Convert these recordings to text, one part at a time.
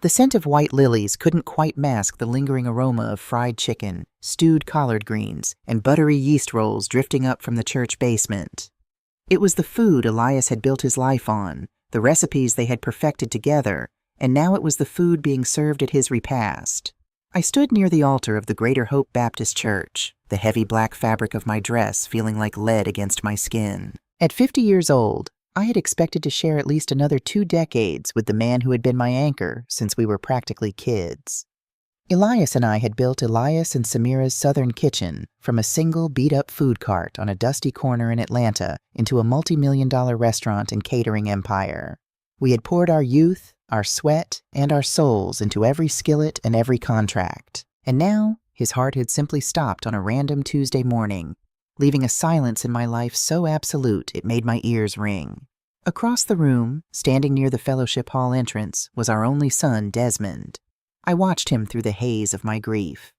The scent of white lilies couldn't quite mask the lingering aroma of fried chicken, stewed collard greens, and buttery yeast rolls drifting up from the church basement. It was the food Elias had built his life on, the recipes they had perfected together, and now it was the food being served at his repast. I stood near the altar of the Greater Hope Baptist Church, the heavy black fabric of my dress feeling like lead against my skin. At 50 years old, I had expected to share at least another 2 decades with the man who had been my anchor since we were practically kids. Elias and I had built Elias and Samira's Southern Kitchen from a single beat-up food cart on a dusty corner in Atlanta into a multi-million-dollar restaurant and catering empire. We had poured our youth, our sweat, and our souls into every skillet and every contract. And now, his heart had simply stopped on a random Tuesday morning, leaving a silence in my life so absolute it made my ears ring. Across the room, standing near the fellowship hall entrance, was our only son, Desmond. I watched him through the haze of my grief.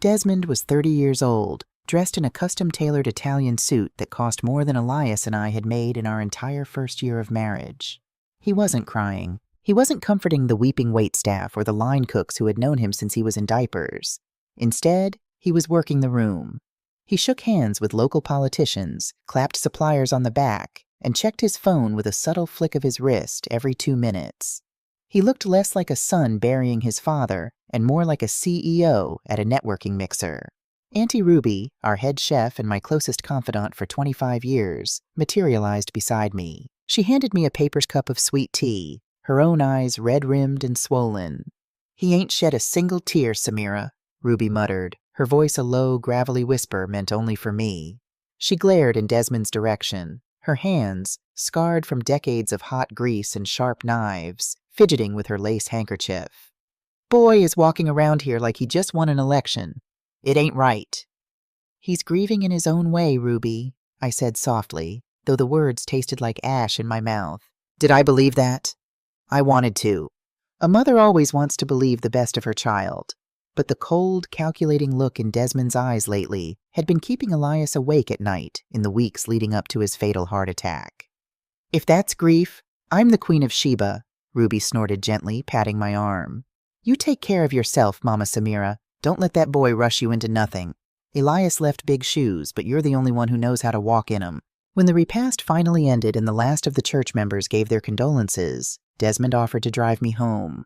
Desmond was 30 years old, dressed in a custom-tailored Italian suit that cost more than Elias and I had made in our entire first year of marriage. He wasn't crying. He wasn't comforting the weeping waitstaff or the line cooks who had known him since he was in diapers. Instead, he was working the room. He shook hands with local politicians, clapped suppliers on the back, and checked his phone with a subtle flick of his wrist every 2 minutes. He looked less like a son burying his father and more like a CEO at a networking mixer. Auntie Ruby, our head chef and my closest confidant for 25 years, materialized beside me. She handed me a paper's cup of sweet tea, her own eyes red-rimmed and swollen. "He ain't shed a single tear, Samira," Ruby muttered, her voice a low, gravelly whisper meant only for me. She glared in Desmond's direction, her hands, scarred from decades of hot grease and sharp knives, fidgeting with her lace handkerchief. "Boy is walking around here like he just won an election. It ain't right." "He's grieving in his own way, Ruby," I said softly, though the words tasted like ash in my mouth. Did I believe that? I wanted to. A mother always wants to believe the best of her child. But the cold, calculating look in Desmond's eyes lately had been keeping Elias awake at night in the weeks leading up to his fatal heart attack. "If that's grief, I'm the Queen of Sheba," Ruby snorted gently, patting my arm. "You take care of yourself, Mama Samira. Don't let that boy rush you into nothing. Elias left big shoes, but you're the only one who knows how to walk in 'em." When the repast finally ended and the last of the church members gave their condolences, Desmond offered to drive me home.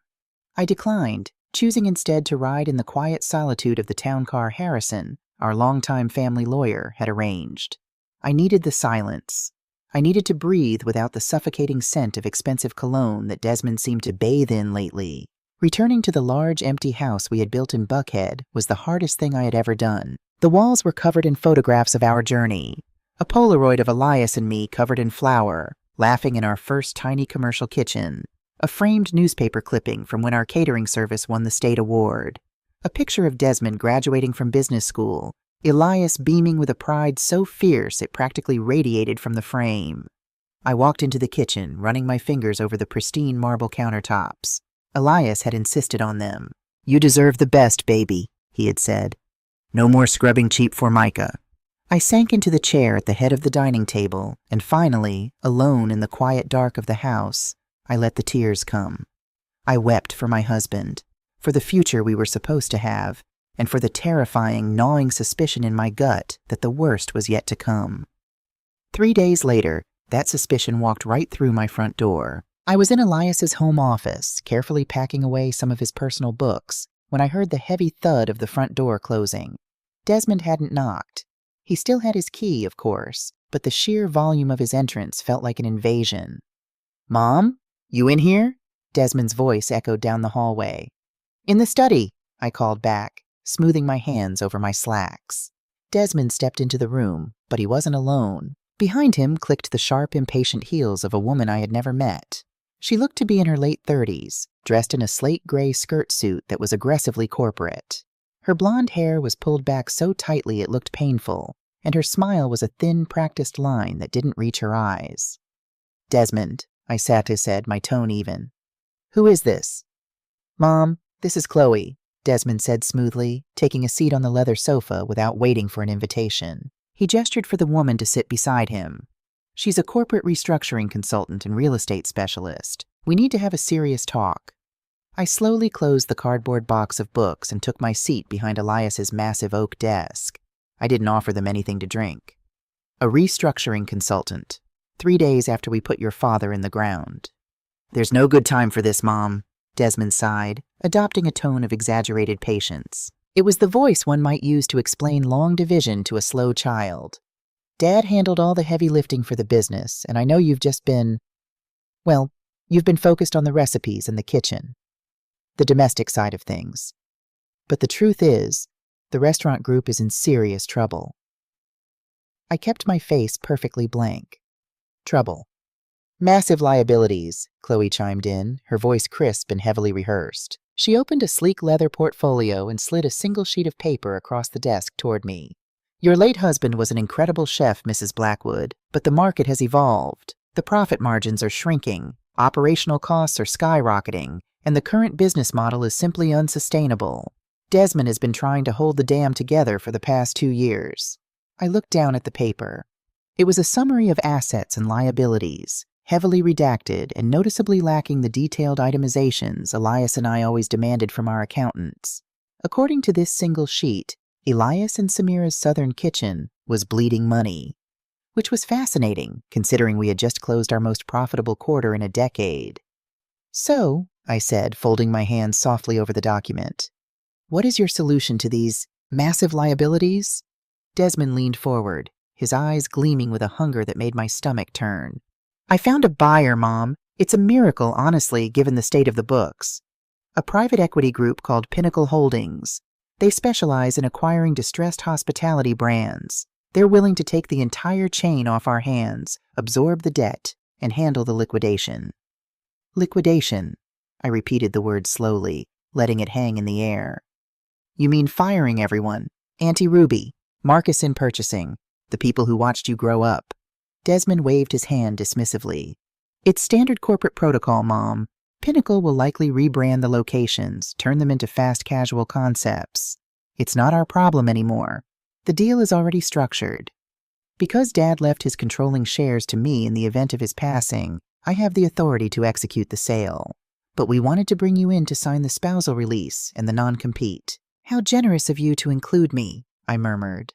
I declined, choosing instead to ride in the quiet solitude of the town car Harrison, our longtime family lawyer, had arranged. I needed the silence. I needed to breathe without the suffocating scent of expensive cologne that Desmond seemed to bathe in lately. Returning to the large, empty house we had built in Buckhead was the hardest thing I had ever done. The walls were covered in photographs of our journey. A Polaroid of Elias and me covered in flour, laughing in our first tiny commercial kitchen. A framed newspaper clipping from when our catering service won the state award. A picture of Desmond graduating from business school, Elias beaming with a pride so fierce it practically radiated from the frame. I walked into the kitchen, running my fingers over the pristine marble countertops. Elias had insisted on them. "You deserve the best, baby," he had said. "No more scrubbing cheap Formica." I sank into the chair at the head of the dining table, and finally, alone in the quiet dark of the house, I let the tears come. I wept for my husband, for the future we were supposed to have, and for the terrifying, gnawing suspicion in my gut that the worst was yet to come. 3 days later, that suspicion walked right through my front door. I was in Elias's home office, carefully packing away some of his personal books, when I heard the heavy thud of the front door closing. Desmond hadn't knocked. He still had his key, of course, but the sheer volume of his entrance felt like an invasion. "Mom? You in here?" Desmond's voice echoed down the hallway. "In the study," I called back, smoothing my hands over my slacks. Desmond stepped into the room, but he wasn't alone. Behind him clicked the sharp, impatient heels of a woman I had never met. She looked to be in her late 30s, dressed in a slate gray skirt suit that was aggressively corporate. Her blonde hair was pulled back so tightly it looked painful, and her smile was a thin, practiced line that didn't reach her eyes. "Desmond," I sadly said, my tone even. "Who is this?" "Mom, this is Chloe," Desmond said smoothly, taking a seat on the leather sofa without waiting for an invitation. He gestured for the woman to sit beside him. "She's a corporate restructuring consultant and real estate specialist. We need to have a serious talk." I slowly closed the cardboard box of books and took my seat behind Elias's massive oak desk. I didn't offer them anything to drink. A restructuring consultant. 3 days after we put your father in the ground. There's no good time for this, Mom, Desmond sighed, adopting a tone of exaggerated patience. It was the voice one might use to explain long division to a slow child. Dad handled all the heavy lifting for the business, and I know you've just been, well, you've been focused on the recipes and the kitchen, the domestic side of things. But the truth is, the restaurant group is in serious trouble. I kept my face perfectly blank. Trouble. Massive liabilities, Chloe chimed in, her voice crisp and heavily rehearsed. She opened a sleek leather portfolio and slid a single sheet of paper across the desk toward me. Your late husband was an incredible chef, Mrs. Blackwood, but the market has evolved. The profit margins are shrinking, operational costs are skyrocketing, and the current business model is simply unsustainable. Desmond has been trying to hold the dam together for the past 2 years. I looked down at the paper. It was a summary of assets and liabilities, heavily redacted and noticeably lacking the detailed itemizations Elias and I always demanded from our accountants. According to this single sheet, Elias and Samira's Southern Kitchen was bleeding money, which was fascinating, considering we had just closed our most profitable quarter in a decade. So, I said, folding my hands softly over the document, what is your solution to these massive liabilities? Desmond leaned forward, his eyes gleaming with a hunger that made my stomach turn. I found a buyer, Mom. It's a miracle, honestly, given the state of the books. A private equity group called Pinnacle Holdings. They specialize in acquiring distressed hospitality brands. They're willing to take the entire chain off our hands, absorb the debt, and handle the liquidation. Liquidation. I repeated the word slowly, letting it hang in the air. You mean firing everyone? Auntie Ruby, Marcus in purchasing, the people who watched you grow up. Desmond waved his hand dismissively. It's standard corporate protocol, Mom. Pinnacle will likely rebrand the locations, turn them into fast casual concepts. It's not our problem anymore. The deal is already structured. Because Dad left his controlling shares to me in the event of his passing, I have the authority to execute the sale. But we wanted to bring you in to sign the spousal release and the non-compete. How generous of you to include me, I murmured.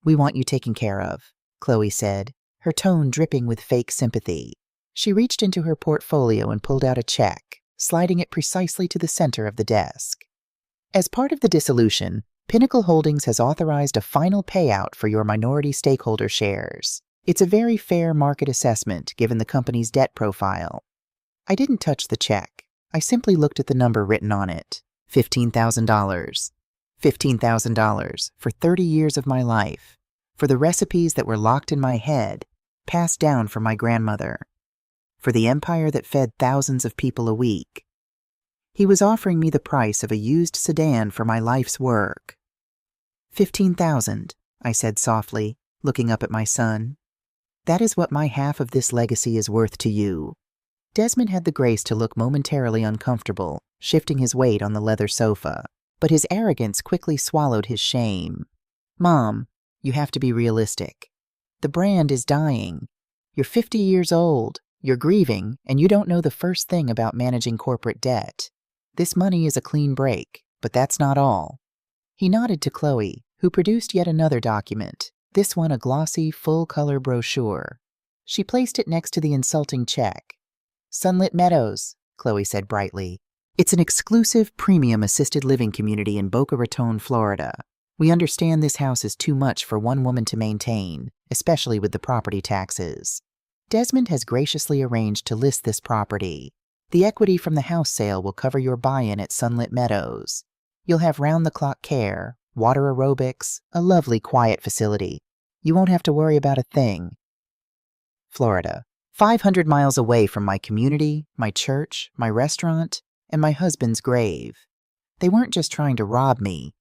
We want you taken care of, Chloe said, her tone dripping with fake sympathy. She reached into her portfolio and pulled out a check, sliding it precisely to the center of the desk. As part of the dissolution, Pinnacle Holdings has authorized a final payout for your minority stakeholder shares. It's a very fair market assessment given the company's debt profile. I didn't touch the check. I simply looked at the number written on it. $15,000. $15,000 for 30 years of my life, for the recipes that were locked in my head, passed down from my grandmother, for the empire that fed thousands of people a week. He was offering me the price of a used sedan for my life's work. 15,000, I said softly, looking up at my son. That is what my half of this legacy is worth to you. Desmond had the grace to look momentarily uncomfortable, shifting his weight on the leather sofa, but his arrogance quickly swallowed his shame. Mom, you have to be realistic. The brand is dying. You're 50 years old, you're grieving, and you don't know the first thing about managing corporate debt. This money is a clean break, but that's not all. He nodded to Chloe, who produced yet another document, this one a glossy, full-color brochure. She placed it next to the insulting check. Sunlit Meadows, Chloe said brightly. It's an exclusive, premium assisted living community in Boca Raton, Florida. We understand this house is too much for one woman to maintain, especially with the property taxes. Desmond has graciously arranged to list this property. The equity from the house sale will cover your buy-in at Sunlit Meadows. You'll have round-the-clock care, water aerobics, a lovely quiet facility. You won't have to worry about a thing. Florida, 500 miles away from my community, my church, my restaurant, and my husband's grave. They weren't just trying to rob me.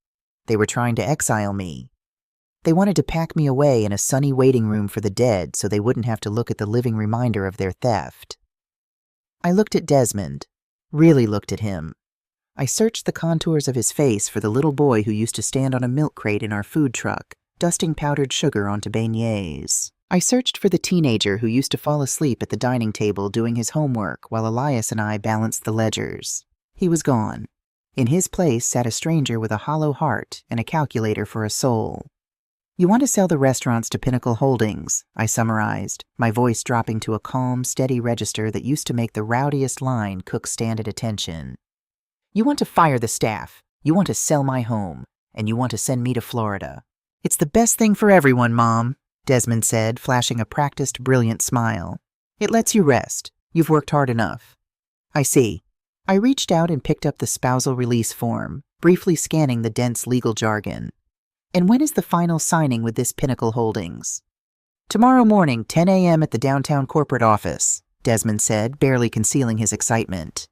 They were trying to exile me. They wanted to pack me away in a sunny waiting room for the dead so they wouldn't have to look at the living reminder of their theft. I looked at Desmond, really looked at him. I searched the contours of his face for the little boy who used to stand on a milk crate in our food truck, dusting powdered sugar onto beignets. I searched for the teenager who used to fall asleep at the dining table doing his homework while Elias and I balanced the ledgers. He was gone. In his place sat a stranger with a hollow heart and a calculator for a soul. "You want to sell the restaurants to Pinnacle Holdings," I summarized, my voice dropping to a calm, steady register that used to make the rowdiest line cooks stand at attention. "You want to fire the staff, you want to sell my home, and you want to send me to Florida. It's the best thing for everyone, Mom," Desmond said, flashing a practiced, brilliant smile. "It lets you rest. You've worked hard enough." "I see." I reached out and picked up the spousal release form, briefly scanning the dense legal jargon. "And when is the final signing with this Pinnacle Holdings?" "Tomorrow morning, 10 a.m. at the downtown corporate office," Desmond said, barely concealing his excitement.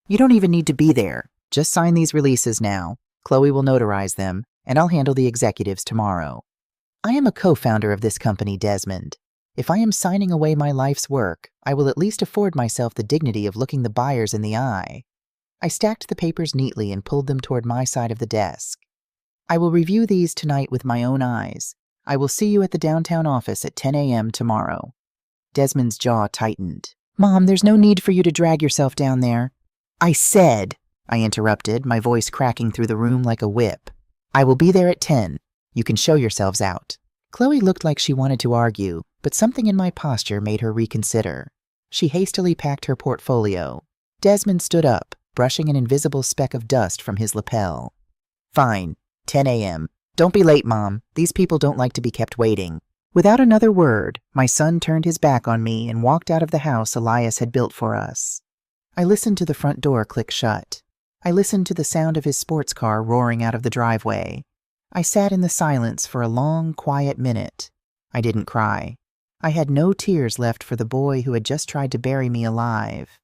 "You don't even need to be there. Just sign these releases now. Chloe will notarize them, and I'll handle the executives tomorrow. I am a co-founder of this company, Desmond. If I am signing away my life's work, I will at least afford myself the dignity of looking the buyers in the eye." I stacked the papers neatly and pulled them toward my side of the desk. "I will review these tonight with my own eyes. I will see you at the downtown office at 10 a.m. tomorrow." Desmond's jaw tightened. "Mom, there's no need for you to drag yourself down there." "I said," I interrupted, my voice cracking through the room like a whip, "I will be there at 10. You can show yourselves out." Chloe looked like she wanted to argue, but something in my posture made her reconsider. She hastily packed her portfolio. Desmond stood up, brushing an invisible speck of dust from his lapel. "Fine. 10 a.m. Don't be late, Mom. These people don't like to be kept waiting." Without another word, my son turned his back on me and walked out of the house Elias had built for us. I listened to the front door click shut. I listened to the sound of his sports car roaring out of the driveway. I sat in the silence for a long, quiet minute. I didn't cry. I had no tears left for the boy who had just tried to bury me alive.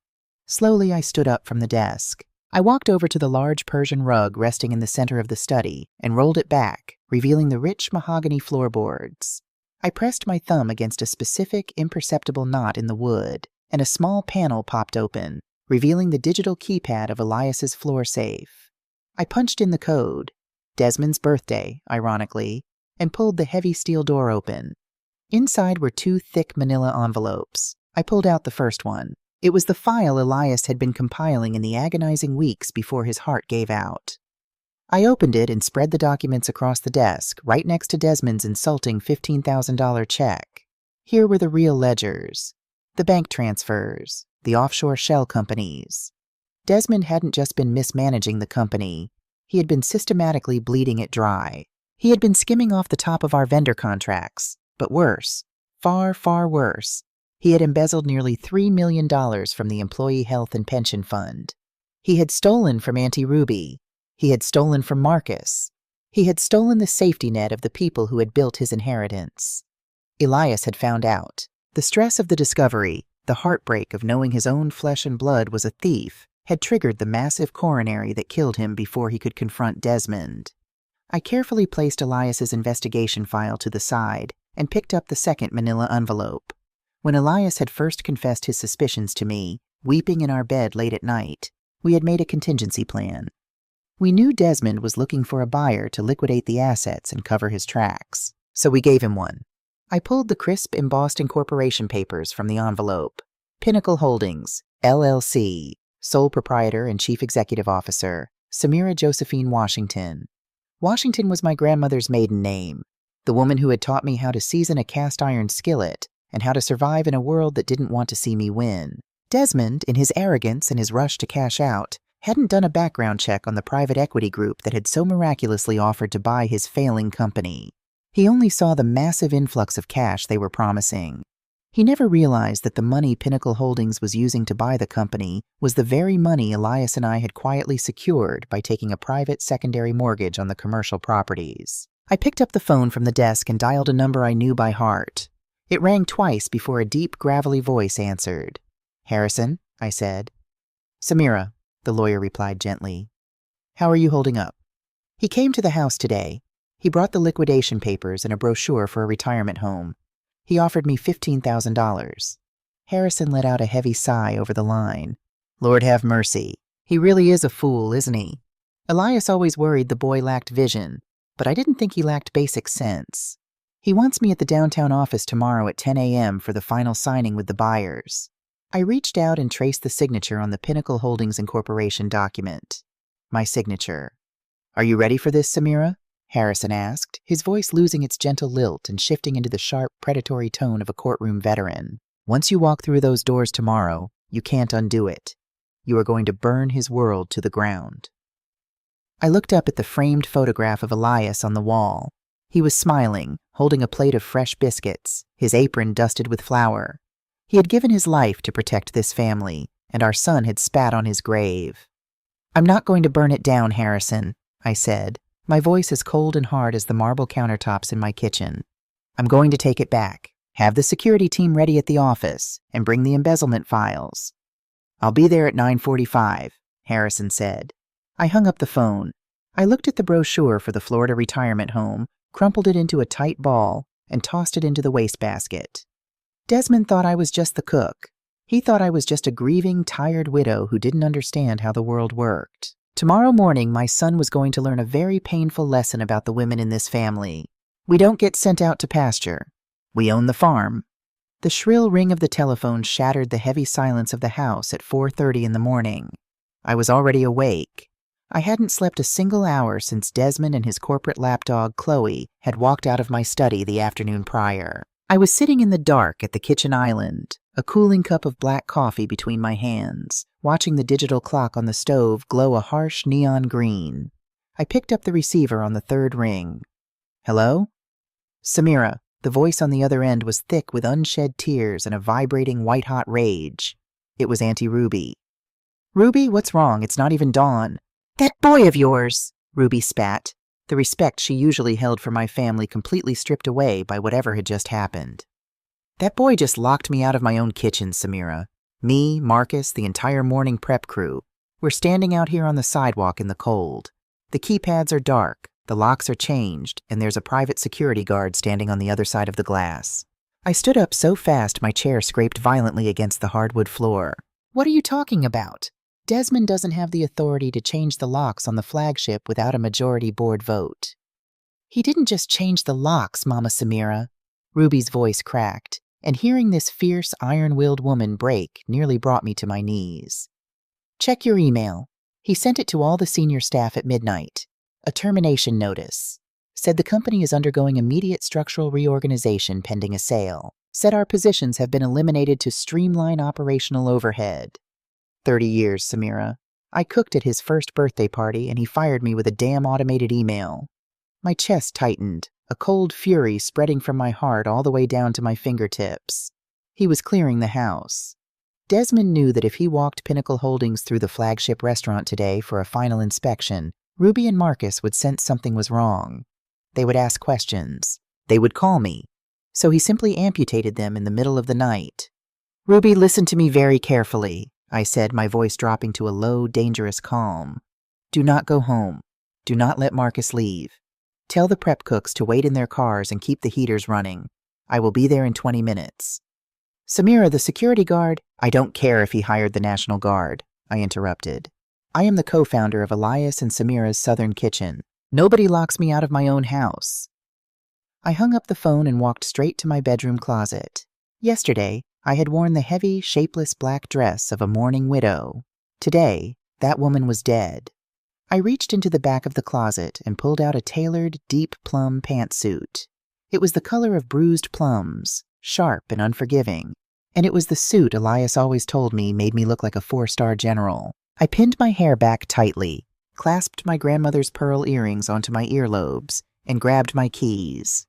Slowly, I stood up from the desk. I walked over to the large Persian rug resting in the center of the study and rolled it back, revealing the rich mahogany floorboards. I pressed my thumb against a specific, imperceptible knot in the wood, and a small panel popped open, revealing the digital keypad of Elias's floor safe. I punched in the code, Desmond's birthday, ironically, and pulled the heavy steel door open. Inside were 2 thick manila envelopes. I pulled out the first one. It was the file Elias had been compiling in the agonizing weeks before his heart gave out. I opened it and spread the documents across the desk, right next to Desmond's insulting $15,000 check. Here were the real ledgers, the bank transfers, the offshore shell companies. Desmond hadn't just been mismanaging the company. He had been systematically bleeding it dry. He had been skimming off the top of our vendor contracts. But worse, far, far worse, he had embezzled nearly $3 million from the Employee Health and Pension Fund. He had stolen from Auntie Ruby. He had stolen from Marcus. He had stolen the safety net of the people who had built his inheritance. Elias had found out. The stress of the discovery, the heartbreak of knowing his own flesh and blood was a thief, had triggered the massive coronary that killed him before he could confront Desmond. I carefully placed Elias's investigation file to the side and picked up the second manila envelope. When Elias had first confessed his suspicions to me, weeping in our bed late at night, we had made a contingency plan. We knew Desmond was looking for a buyer to liquidate the assets and cover his tracks, so we gave him one. I pulled the crisp embossed incorporation papers from the envelope. Pinnacle Holdings, LLC, sole proprietor and chief executive officer, Samira Josephine Washington. Washington was my grandmother's maiden name, the woman who had taught me how to season a cast iron skillet and how to survive in a world that didn't want to see me win. Desmond, in his arrogance and his rush to cash out, hadn't done a background check on the private equity group that had so miraculously offered to buy his failing company. He only saw the massive influx of cash they were promising. He never realized that the money Pinnacle Holdings was using to buy the company was the very money Elias and I had quietly secured by taking a private secondary mortgage on the commercial properties. I picked up the phone from the desk and dialed a number I knew by heart. It rang twice before a deep, gravelly voice answered. "Harrison," I said. "Samira," the lawyer replied gently. "How are you holding up?" "He came to the house today. He brought the liquidation papers and a brochure for a retirement home. He offered me $15,000. Harrison let out a heavy sigh over the line. "Lord have mercy. He really is a fool, isn't he?" Elias always worried the boy lacked vision, but I didn't think he lacked basic sense. "He wants me at the downtown office tomorrow at 10 a.m. for the final signing with the buyers." I reached out and traced the signature on the Pinnacle Holdings Incorporation document. My signature. "Are you ready for this, Samira?" Harrison asked, his voice losing its gentle lilt and shifting into the sharp, predatory tone of a courtroom veteran. "Once you walk through those doors tomorrow, you can't undo it. You are going to burn his world to the ground." I looked up at the framed photograph of Elias on the wall. He was smiling, holding a plate of fresh biscuits, his apron dusted with flour. He had given his life to protect this family, and our son had spat on his grave. "I'm not going to burn it down, Harrison," I said, my voice as cold and hard as the marble countertops in my kitchen. "I'm going to take it back, have the security team ready at the office, and bring the embezzlement files." "I'll be there at 9:45, Harrison said. I hung up the phone. I looked at the brochure for the Florida retirement home, crumpled it into a tight ball, and tossed it into the wastebasket. Desmond thought I was just the cook. He thought I was just a grieving, tired widow who didn't understand how the world worked. Tomorrow morning, my son was going to learn a very painful lesson about the women in this family. We don't get sent out to pasture. We own the farm. The shrill ring of the telephone shattered the heavy silence of the house at 4:30 in the morning. I was already awake. I hadn't slept a single hour since Desmond and his corporate lapdog, Chloe, had walked out of my study the afternoon prior. I was sitting in the dark at the kitchen island, a cooling cup of black coffee between my hands, watching the digital clock on the stove glow a harsh neon green. I picked up the receiver on the third ring. "Hello?" "Samira." The voice on the other end was thick with unshed tears and a vibrating white-hot rage. It was Auntie Ruby. "Ruby, what's wrong? It's not even dawn." "That boy of yours," Ruby spat, the respect she usually held for my family completely stripped away by whatever had just happened. "That boy just locked me out of my own kitchen, Samira. Me, Marcus, the entire morning prep crew. We're standing out here on the sidewalk in the cold. The keypads are dark, the locks are changed, and there's a private security guard standing on the other side of the glass." I stood up so fast my chair scraped violently against the hardwood floor. "What are you talking about? Desmond doesn't have the authority to change the locks on the flagship without a majority board vote." "He didn't just change the locks, Mama Samira." Ruby's voice cracked, and hearing this fierce, iron-willed woman break nearly brought me to my knees. "Check your email. He sent it to all the senior staff at midnight. A termination notice. Said the company is undergoing immediate structural reorganization pending a sale. Said our positions have been eliminated to streamline operational overhead. 30 years, Samira. I cooked at his first birthday party and he fired me with a damn automated email." My chest tightened, a cold fury spreading from my heart all the way down to my fingertips. He was clearing the house. Desmond knew that if he walked Pinnacle Holdings through the flagship restaurant today for a final inspection, Ruby and Marcus would sense something was wrong. They would ask questions. They would call me. So he simply amputated them in the middle of the night. "Ruby, listen to me very carefully," I said, my voice dropping to a low, dangerous calm. "Do not go home. Do not let Marcus leave. Tell the prep cooks to wait in their cars and keep the heaters running. I will be there in 20 minutes. "Samira, the security guard—" "I don't care if he hired the National Guard," I interrupted. "I am the co-founder of Elias and Samira's Southern Kitchen. Nobody locks me out of my own house." I hung up the phone and walked straight to my bedroom closet. Yesterday, I had worn the heavy, shapeless black dress of a mourning widow. Today, that woman was dead. I reached into the back of the closet and pulled out a tailored, deep plum pantsuit. It was the color of bruised plums, sharp and unforgiving, and it was the suit Elias always told me made me look like a 4-star general. I pinned my hair back tightly, clasped my grandmother's pearl earrings onto my earlobes, and grabbed my keys.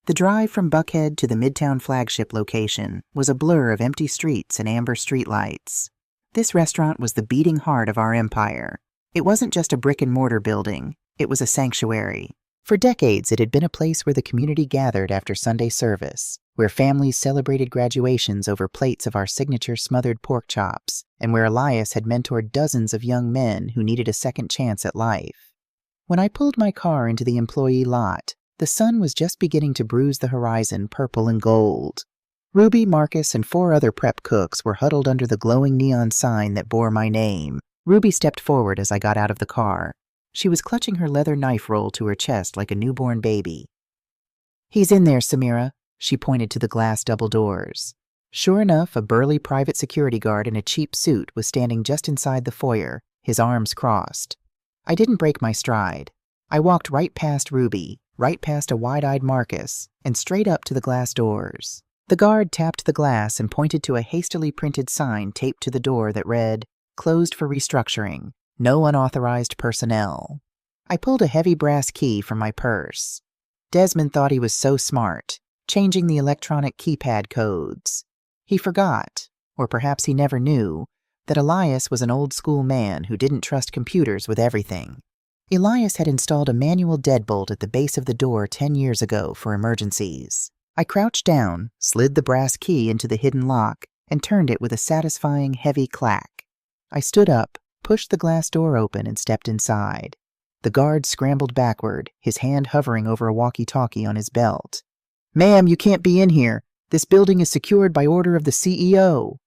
The drive from Buckhead to the Midtown flagship location was a blur of empty streets and amber streetlights. This restaurant was the beating heart of our empire. It wasn't just a brick-and-mortar building, it was a sanctuary. For decades, it had been a place where the community gathered after Sunday service, where families celebrated graduations over plates of our signature smothered pork chops, and where Elias had mentored dozens of young men who needed a second chance at life. When I pulled my car into the employee lot, the sun was just beginning to bruise the horizon purple and gold. Ruby, Marcus, and 4 other prep cooks were huddled under the glowing neon sign that bore my name. Ruby stepped forward as I got out of the car. She was clutching her leather knife roll to her chest like a newborn baby. "He's in there, Samira." She pointed to the glass double doors. Sure enough, a burly private security guard in a cheap suit was standing just inside the foyer, his arms crossed. I didn't break my stride. I walked right past Ruby, right past a wide-eyed Marcus, and straight up to the glass doors. The guard tapped the glass and pointed to a hastily printed sign taped to the door that read, "Closed for restructuring. No unauthorized personnel." I pulled a heavy brass key from my purse. Desmond thought he was so smart, changing the electronic keypad codes. He forgot, or perhaps he never knew, that Elias was an old-school man who didn't trust computers with everything. Elias had installed a manual deadbolt at the base of the door 10 years ago for emergencies. I crouched down, slid the brass key into the hidden lock, and turned it with a satisfying heavy clack. I stood up, pushed the glass door open, and stepped inside. The guard scrambled backward, his hand hovering over a walkie-talkie on his belt. "Ma'am, you can't be in here. This building is secured by order of the CEO."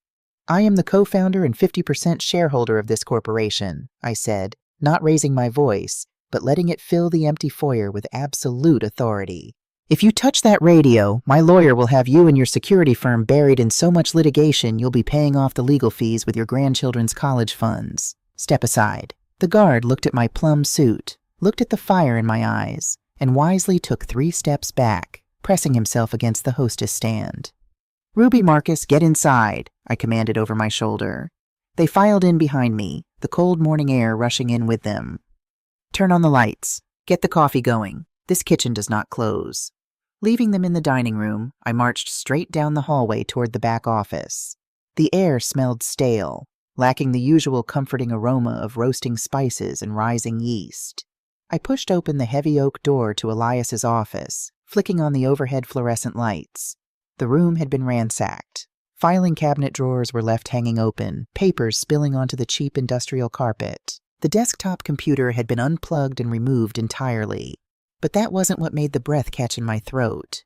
"I am the co-founder and 50% shareholder of this corporation," I said, not raising my voice, but letting it fill the empty foyer with absolute authority. "If you touch that radio, my lawyer will have you and your security firm buried in so much litigation you'll be paying off the legal fees with your grandchildren's college funds. Step aside." The guard looked at my plum suit, looked at the fire in my eyes, and wisely took 3 steps back, pressing himself against the hostess stand. "Ruby, Marcus, get inside," I commanded over my shoulder. They filed in behind me, the cold morning air rushing in with them. "Turn on the lights. Get the coffee going. This kitchen does not close." Leaving them in the dining room, I marched straight down the hallway toward the back office. The air smelled stale, lacking the usual comforting aroma of roasting spices and rising yeast. I pushed open the heavy oak door to Elias's office, flicking on the overhead fluorescent lights. The room had been ransacked. Filing cabinet drawers were left hanging open, papers spilling onto the cheap industrial carpet. The desktop computer had been unplugged and removed entirely. But that wasn't what made the breath catch in my throat.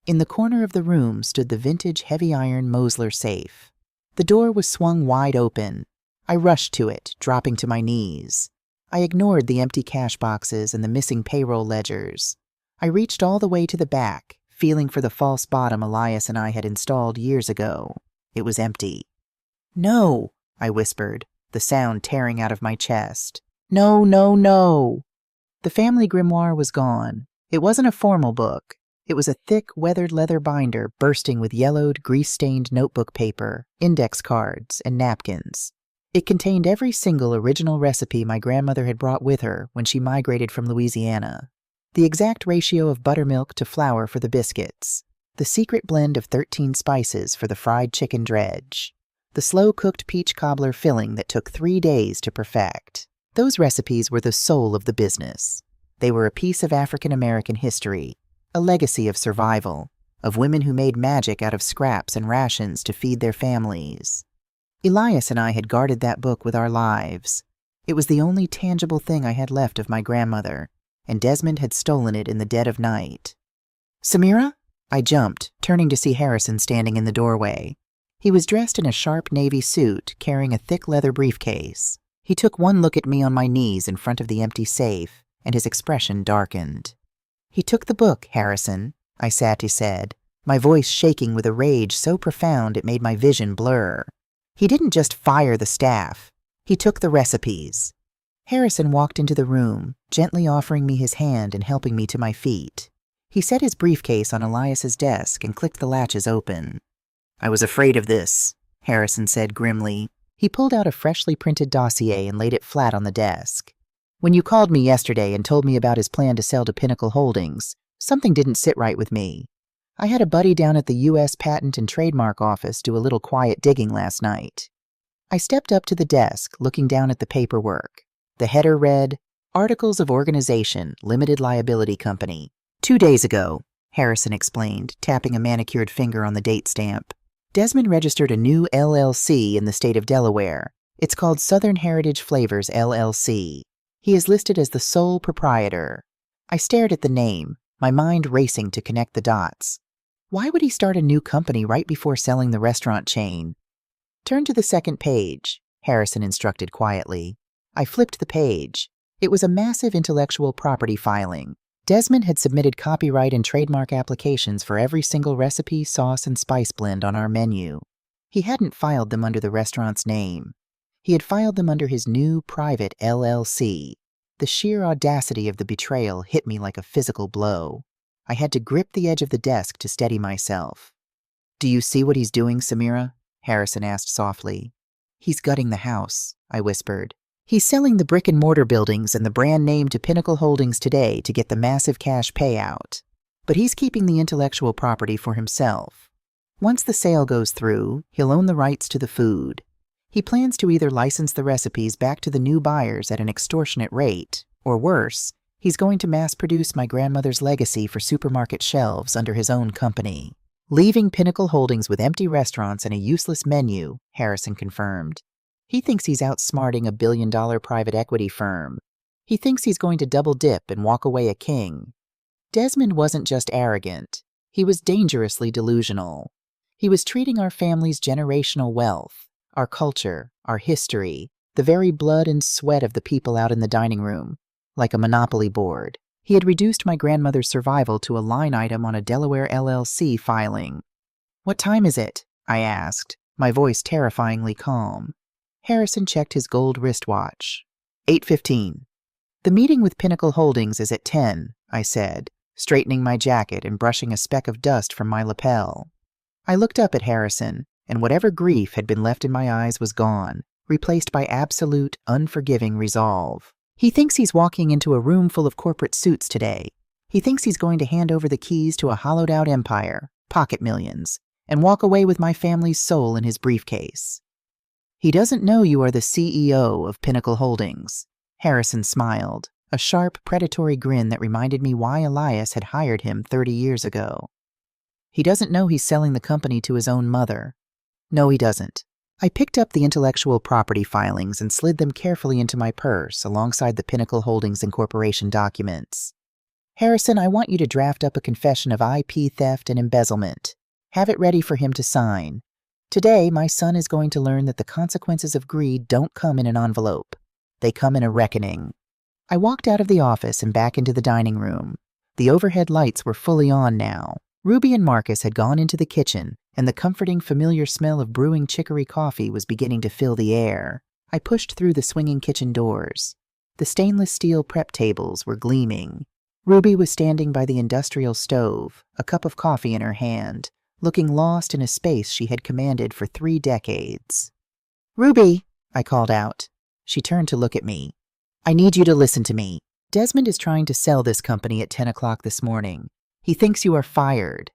In the corner of the room stood the vintage heavy-iron Mosler safe. The door was swung wide open. I rushed to it, dropping to my knees. I ignored the empty cash boxes and the missing payroll ledgers. I reached all the way to the back, feeling for the false bottom Elias and I had installed years ago. It was empty. "No," I whispered, the sound tearing out of my chest. "No, no, no." The family grimoire was gone. It wasn't a formal book. It was a thick, weathered leather binder bursting with yellowed, grease-stained notebook paper, index cards, and napkins. It contained every single original recipe my grandmother had brought with her when she migrated from Louisiana. The exact ratio of buttermilk to flour for the biscuits. The secret blend of 13 spices for the fried chicken dredge. The slow-cooked peach cobbler filling that took 3 days to perfect. Those recipes were the soul of the business. They were a piece of African-American history, a legacy of survival, of women who made magic out of scraps and rations to feed their families. Elias and I had guarded that book with our lives. It was the only tangible thing I had left of my grandmother, and Desmond had stolen it in the dead of night. "Samira?" I jumped, turning to see Harrison standing in the doorway. He was dressed in a sharp navy suit, carrying a thick leather briefcase. He took one look at me on my knees in front of the empty safe, and his expression darkened. "He took the book, Harrison," I said, my voice shaking with a rage so profound it made my vision blur. "He didn't just fire the staff. He took the recipes." Harrison walked into the room, gently offering me his hand and helping me to my feet. He set his briefcase on Elias's desk and clicked the latches open. "I was afraid of this," Harrison said grimly. He pulled out a freshly printed dossier and laid it flat on the desk. "When you called me yesterday and told me about his plan to sell to Pinnacle Holdings, something didn't sit right with me. I had a buddy down at the U.S. Patent and Trademark Office do a little quiet digging last night." I stepped up to the desk, looking down at the paperwork. The header read, "Articles of Organization, Limited Liability Company. 2 days ago," Harrison explained, tapping a manicured finger on the date stamp. "Desmond registered a new LLC in the state of Delaware. It's called Southern Heritage Flavors, LLC. He is listed as the sole proprietor." I stared at the name, my mind racing to connect the dots. Why would he start a new company right before selling the restaurant chain? "Turn to the second page," Harrison instructed quietly. I flipped the page. It was a massive intellectual property filing. Desmond had submitted copyright and trademark applications for every single recipe, sauce, and spice blend on our menu. He hadn't filed them under the restaurant's name. He had filed them under his new private LLC. The sheer audacity of the betrayal hit me like a physical blow. I had to grip the edge of the desk to steady myself. "Do you see what he's doing, Samira?" Harrison asked softly. "He's gutting the house," I whispered. "He's selling the brick-and-mortar buildings and the brand name to Pinnacle Holdings today to get the massive cash payout. But he's keeping the intellectual property for himself. Once the sale goes through, he'll own the rights to the food. He plans to either license the recipes back to the new buyers at an extortionate rate, or worse, he's going to mass-produce my grandmother's legacy for supermarket shelves under his own company." "Leaving Pinnacle Holdings with empty restaurants and a useless menu," Harrison confirmed. "He thinks he's outsmarting a billion-dollar private equity firm. He thinks he's going to double-dip and walk away a king." Desmond wasn't just arrogant. He was dangerously delusional. He was treating our family's generational wealth, our culture, our history, the very blood and sweat of the people out in the dining room, like a monopoly board. He had reduced my grandmother's survival to a line item on a Delaware LLC filing. "What time is it?" I asked, my voice terrifyingly calm. Harrison checked his gold wristwatch. 8:15. "The meeting with Pinnacle Holdings is at 10, I said, straightening my jacket and brushing a speck of dust from my lapel. I looked up at Harrison, and whatever grief had been left in my eyes was gone, replaced by absolute, unforgiving resolve. He thinks he's walking into a room full of corporate suits today. He thinks he's going to hand over the keys to a hollowed-out empire, pocket millions, and walk away with my family's soul in his briefcase. He doesn't know you are the CEO of Pinnacle Holdings." Harrison smiled, a sharp, predatory grin that reminded me why Elias had hired him 30 years ago. "He doesn't know he's selling the company to his own mother." "No, he doesn't." I picked up the intellectual property filings and slid them carefully into my purse alongside the Pinnacle Holdings Incorporation documents. "Harrison, I want you to draft up a confession of IP theft and embezzlement. Have it ready for him to sign. Today, my son is going to learn that the consequences of greed don't come in an envelope. They come in a reckoning." I walked out of the office and back into the dining room. The overhead lights were fully on now. Ruby and Marcus had gone into the kitchen, and the comforting, familiar smell of brewing chicory coffee was beginning to fill the air. I pushed through the swinging kitchen doors. The stainless steel prep tables were gleaming. Ruby was standing by the industrial stove, a cup of coffee in her hand, looking lost in a space she had commanded for 3 decades. "Ruby," I called out. She turned to look at me. "I need you to listen to me. Desmond is trying to sell this company at 10 o'clock this morning. He thinks you are fired.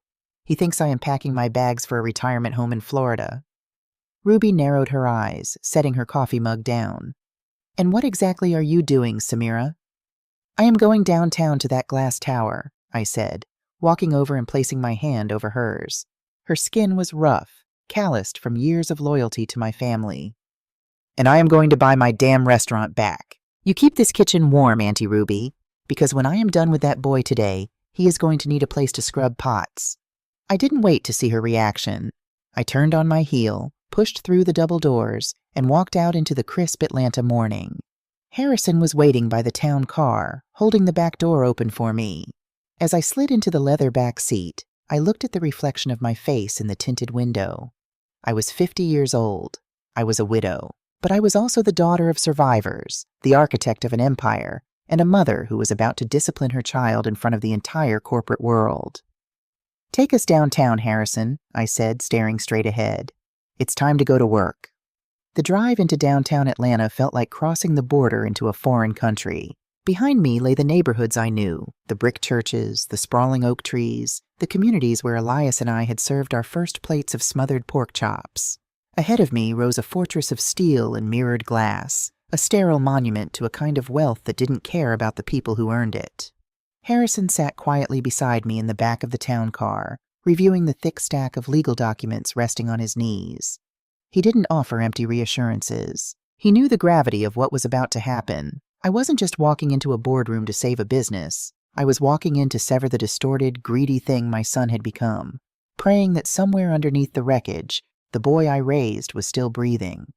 He thinks I am packing my bags for a retirement home in Florida." Ruby narrowed her eyes, setting her coffee mug down. "And what exactly are you doing, Samira?" "I am going downtown to that glass tower," I said, walking over and placing my hand over hers. Her skin was rough, calloused from years of loyalty to my family. "And I am going to buy my damn restaurant back. You keep this kitchen warm, Auntie Ruby, because when I am done with that boy today, he is going to need a place to scrub pots." I didn't wait to see her reaction. I turned on my heel, pushed through the double doors, and walked out into the crisp Atlanta morning. Harrison was waiting by the town car, holding the back door open for me. As I slid into the leather back seat, I looked at the reflection of my face in the tinted window. I was 50 years old. I was a widow. But I was also the daughter of survivors, the architect of an empire, and a mother who was about to discipline her child in front of the entire corporate world. "Take us downtown, Harrison," I said, staring straight ahead. "It's time to go to work." The drive into downtown Atlanta felt like crossing the border into a foreign country. Behind me lay the neighborhoods I knew, the brick churches, the sprawling oak trees, the communities where Elias and I had served our first plates of smothered pork chops. Ahead of me rose a fortress of steel and mirrored glass, a sterile monument to a kind of wealth that didn't care about the people who earned it. Harrison sat quietly beside me in the back of the town car, reviewing the thick stack of legal documents resting on his knees. He didn't offer empty reassurances. He knew the gravity of what was about to happen. I wasn't just walking into a boardroom to save a business. I was walking in to sever the distorted, greedy thing my son had become, praying that somewhere underneath the wreckage, the boy I raised was still breathing.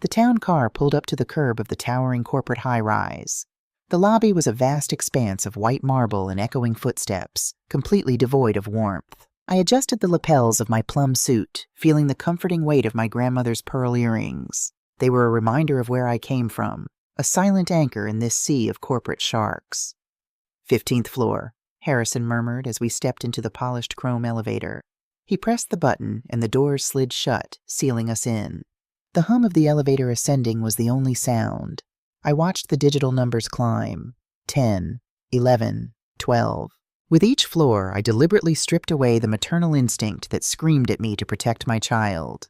The town car pulled up to the curb of the towering corporate high-rise. The lobby was a vast expanse of white marble and echoing footsteps, completely devoid of warmth. I adjusted the lapels of my plum suit, feeling the comforting weight of my grandmother's pearl earrings. They were a reminder of where I came from, a silent anchor in this sea of corporate sharks. 15th floor, Harrison murmured as we stepped into the polished chrome elevator. He pressed the button and the doors slid shut, sealing us in. The hum of the elevator ascending was the only sound. I watched the digital numbers climb. 10, 11, 12. With each floor, I deliberately stripped away the maternal instinct that screamed at me to protect my child.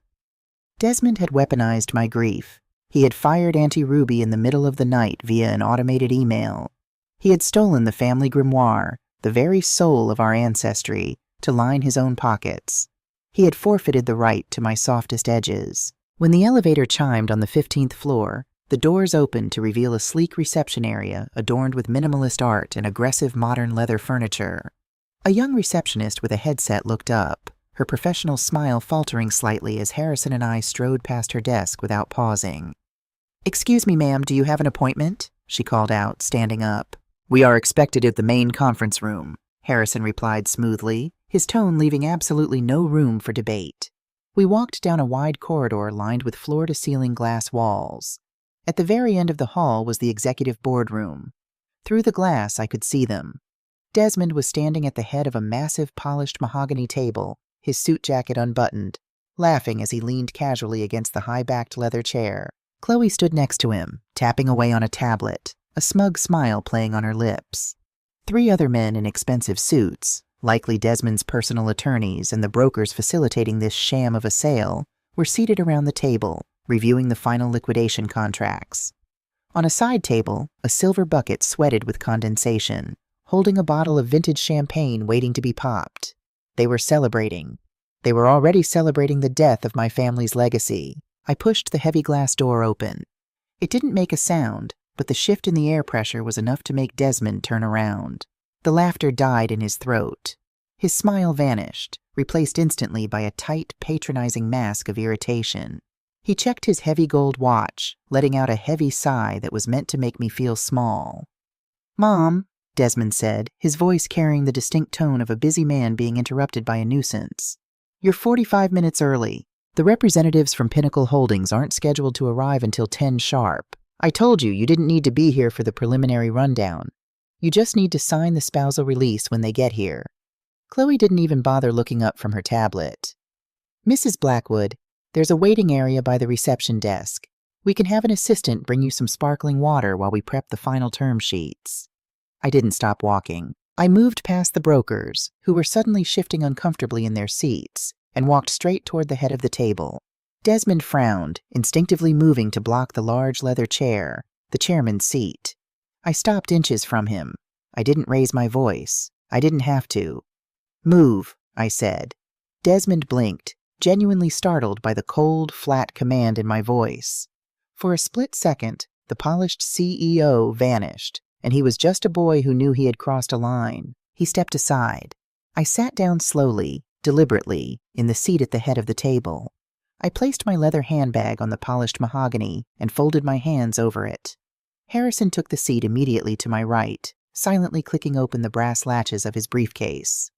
Desmond had weaponized my grief. He had fired Auntie Ruby in the middle of the night via an automated email. He had stolen the family grimoire, the very soul of our ancestry, to line his own pockets. He had forfeited the right to my softest edges. When the elevator chimed on the 15th floor, the doors opened to reveal a sleek reception area adorned with minimalist art and aggressive modern leather furniture. A young receptionist with a headset looked up, her professional smile faltering slightly as Harrison and I strode past her desk without pausing. "Excuse me, ma'am, do you have an appointment?" she called out, standing up. "We are expected at the main conference room," Harrison replied smoothly, his tone leaving absolutely no room for debate. We walked down a wide corridor lined with floor-to-ceiling glass walls. At the very end of the hall was the executive boardroom. Through the glass, I could see them. Desmond was standing at the head of a massive polished mahogany table, his suit jacket unbuttoned, laughing as he leaned casually against the high-backed leather chair. Chloe stood next to him, tapping away on a tablet, a smug smile playing on her lips. 3 other men in expensive suits, likely Desmond's personal attorneys and the brokers facilitating this sham of a sale, were seated around the table, reviewing the final liquidation contracts. On a side table, a silver bucket sweated with condensation, holding a bottle of vintage champagne waiting to be popped. They were celebrating. They were already celebrating the death of my family's legacy. I pushed the heavy glass door open. It didn't make a sound, but the shift in the air pressure was enough to make Desmond turn around. The laughter died in his throat. His smile vanished, replaced instantly by a tight, patronizing mask of irritation. He checked his heavy gold watch, letting out a heavy sigh that was meant to make me feel small. "Mom," Desmond said, his voice carrying the distinct tone of a busy man being interrupted by a nuisance. "You're 45 minutes early. The representatives from Pinnacle Holdings aren't scheduled to arrive until 10 sharp. I told you you didn't need to be here for the preliminary rundown. You just need to sign the spousal release when they get here." Chloe didn't even bother looking up from her tablet. "Mrs. Blackwood, there's a waiting area by the reception desk. We can have an assistant bring you some sparkling water while we prep the final term sheets." I didn't stop walking. I moved past the brokers, who were suddenly shifting uncomfortably in their seats, and walked straight toward the head of the table. Desmond frowned, instinctively moving to block the large leather chair, the chairman's seat. I stopped inches from him. I didn't raise my voice. I didn't have to. "Move," I said. Desmond blinked, genuinely startled by the cold, flat command in my voice. For a split second, the polished CEO vanished, and he was just a boy who knew he had crossed a line. He stepped aside. I sat down slowly, deliberately, in the seat at the head of the table. I placed my leather handbag on the polished mahogany and folded my hands over it. Harrison took the seat immediately to my right, silently clicking open the brass latches of his briefcase.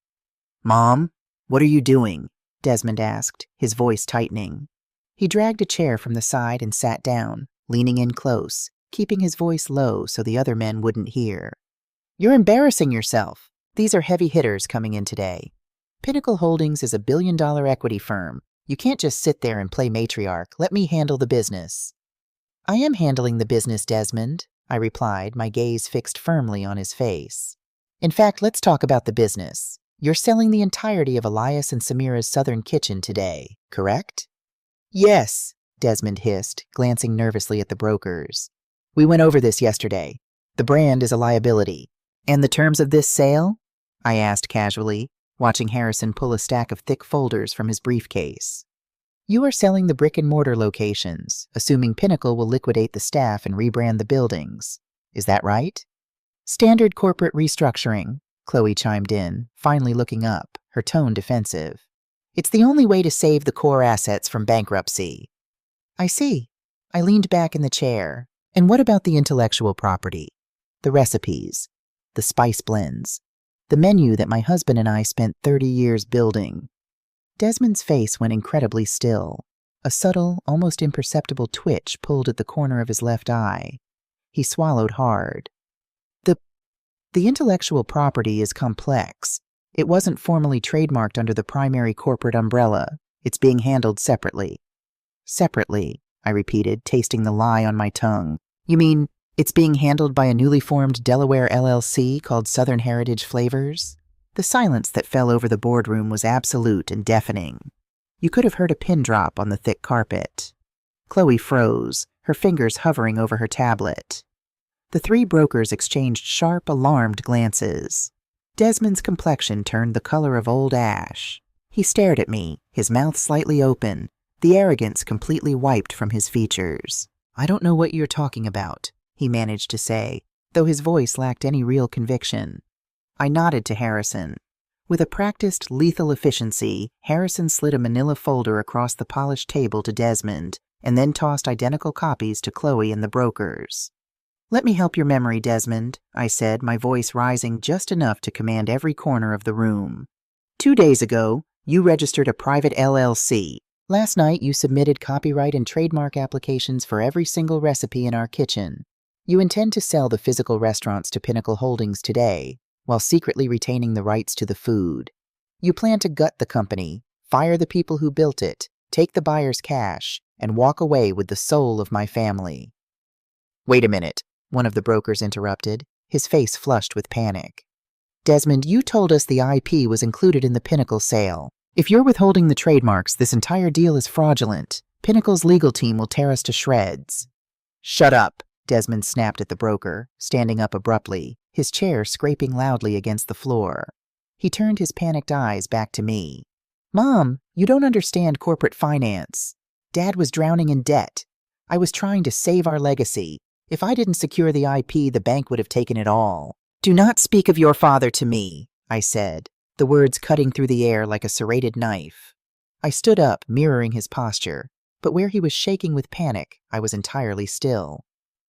"Mom, what are you doing?" Desmond asked, his voice tightening. He dragged a chair from the side and sat down, leaning in close, keeping his voice low so the other men wouldn't hear. "You're embarrassing yourself. These are heavy hitters coming in today. Pinnacle Holdings is a billion-dollar equity firm. You can't just sit there and play matriarch. Let me handle the business." "I am handling the business, Desmond," I replied, my gaze fixed firmly on his face. "In fact, let's talk about the business. You're selling the entirety of Elias and Samira's Southern Kitchen today, correct?" "Yes," Desmond hissed, glancing nervously at the brokers. "We went over this yesterday. The brand is a liability." "And the terms of this sale?" I asked casually, watching Harrison pull a stack of thick folders from his briefcase. "You are selling the brick-and-mortar locations, assuming Pinnacle will liquidate the staff and rebrand the buildings. Is that right?" "Standard corporate restructuring," Chloe chimed in, finally looking up, her tone defensive. "It's the only way to save the core assets from bankruptcy." "I see." I leaned back in the chair. "And what about the intellectual property? the recipes, the spice blends, the menu that my husband and I spent 30 years building. Desmond's face went incredibly still. A subtle, almost imperceptible twitch pulled at the corner of his left eye. He swallowed hard. The intellectual property is complex. It wasn't formally trademarked under the primary corporate umbrella. It's being handled separately. Separately, I repeated, tasting the lie on my tongue. You mean it's being handled by a newly formed Delaware LLC called Southern Heritage Flavors? The silence that fell over the boardroom was absolute and deafening. You could have heard a pin drop on the thick carpet. Chloe froze, her fingers hovering over her tablet. The three brokers exchanged sharp, alarmed glances. Desmond's complexion turned the color of old ash. He stared at me, his mouth slightly open, the arrogance completely wiped from his features. "I don't know what you're talking about," he managed to say, though his voice lacked any real conviction. I nodded to Harrison. With a practiced, lethal efficiency, Harrison slid a manila folder across the polished table to Desmond, and then tossed identical copies to Chloe and the brokers. "Let me help your memory, Desmond," I said, my voice rising just enough to command every corner of the room. 2 days ago, you registered a private LLC. Last night, you submitted copyright and trademark applications for every single recipe in our kitchen. You intend to sell the physical restaurants to Pinnacle Holdings today, while secretly retaining the rights to the food. You plan to gut the company, fire the people who built it, take the buyer's cash, and walk away with the soul of my family. "Wait a minute," one of the brokers interrupted, his face flushed with panic. "Desmond, you told us the IP was included in the Pinnacle sale. If you're withholding the trademarks, this entire deal is fraudulent. Pinnacle's legal team will tear us to shreds." "Shut up," Desmond snapped at the broker, standing up abruptly, his chair scraping loudly against the floor. He turned his panicked eyes back to me. "Mom, you don't understand corporate finance. Dad was drowning in debt. I was trying to save our legacy. If I didn't secure the IP, the bank would have taken it all." "Do not speak of your father to me," I said, the words cutting through the air like a serrated knife. I stood up, mirroring his posture, but where he was shaking with panic, I was entirely still.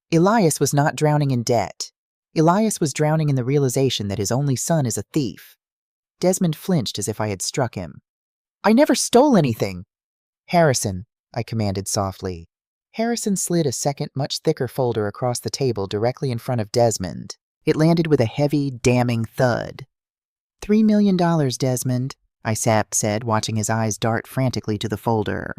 Elias was not drowning in debt. Elias was drowning in the realization that his only son is a thief. Desmond flinched as if I had struck him. "I never stole anything." "Harrison," I commanded softly. Harrison slid a second, much thicker folder across the table directly in front of Desmond. It landed with a heavy, damning thud. $3 million, Desmond, I said, watching his eyes dart frantically to the folder.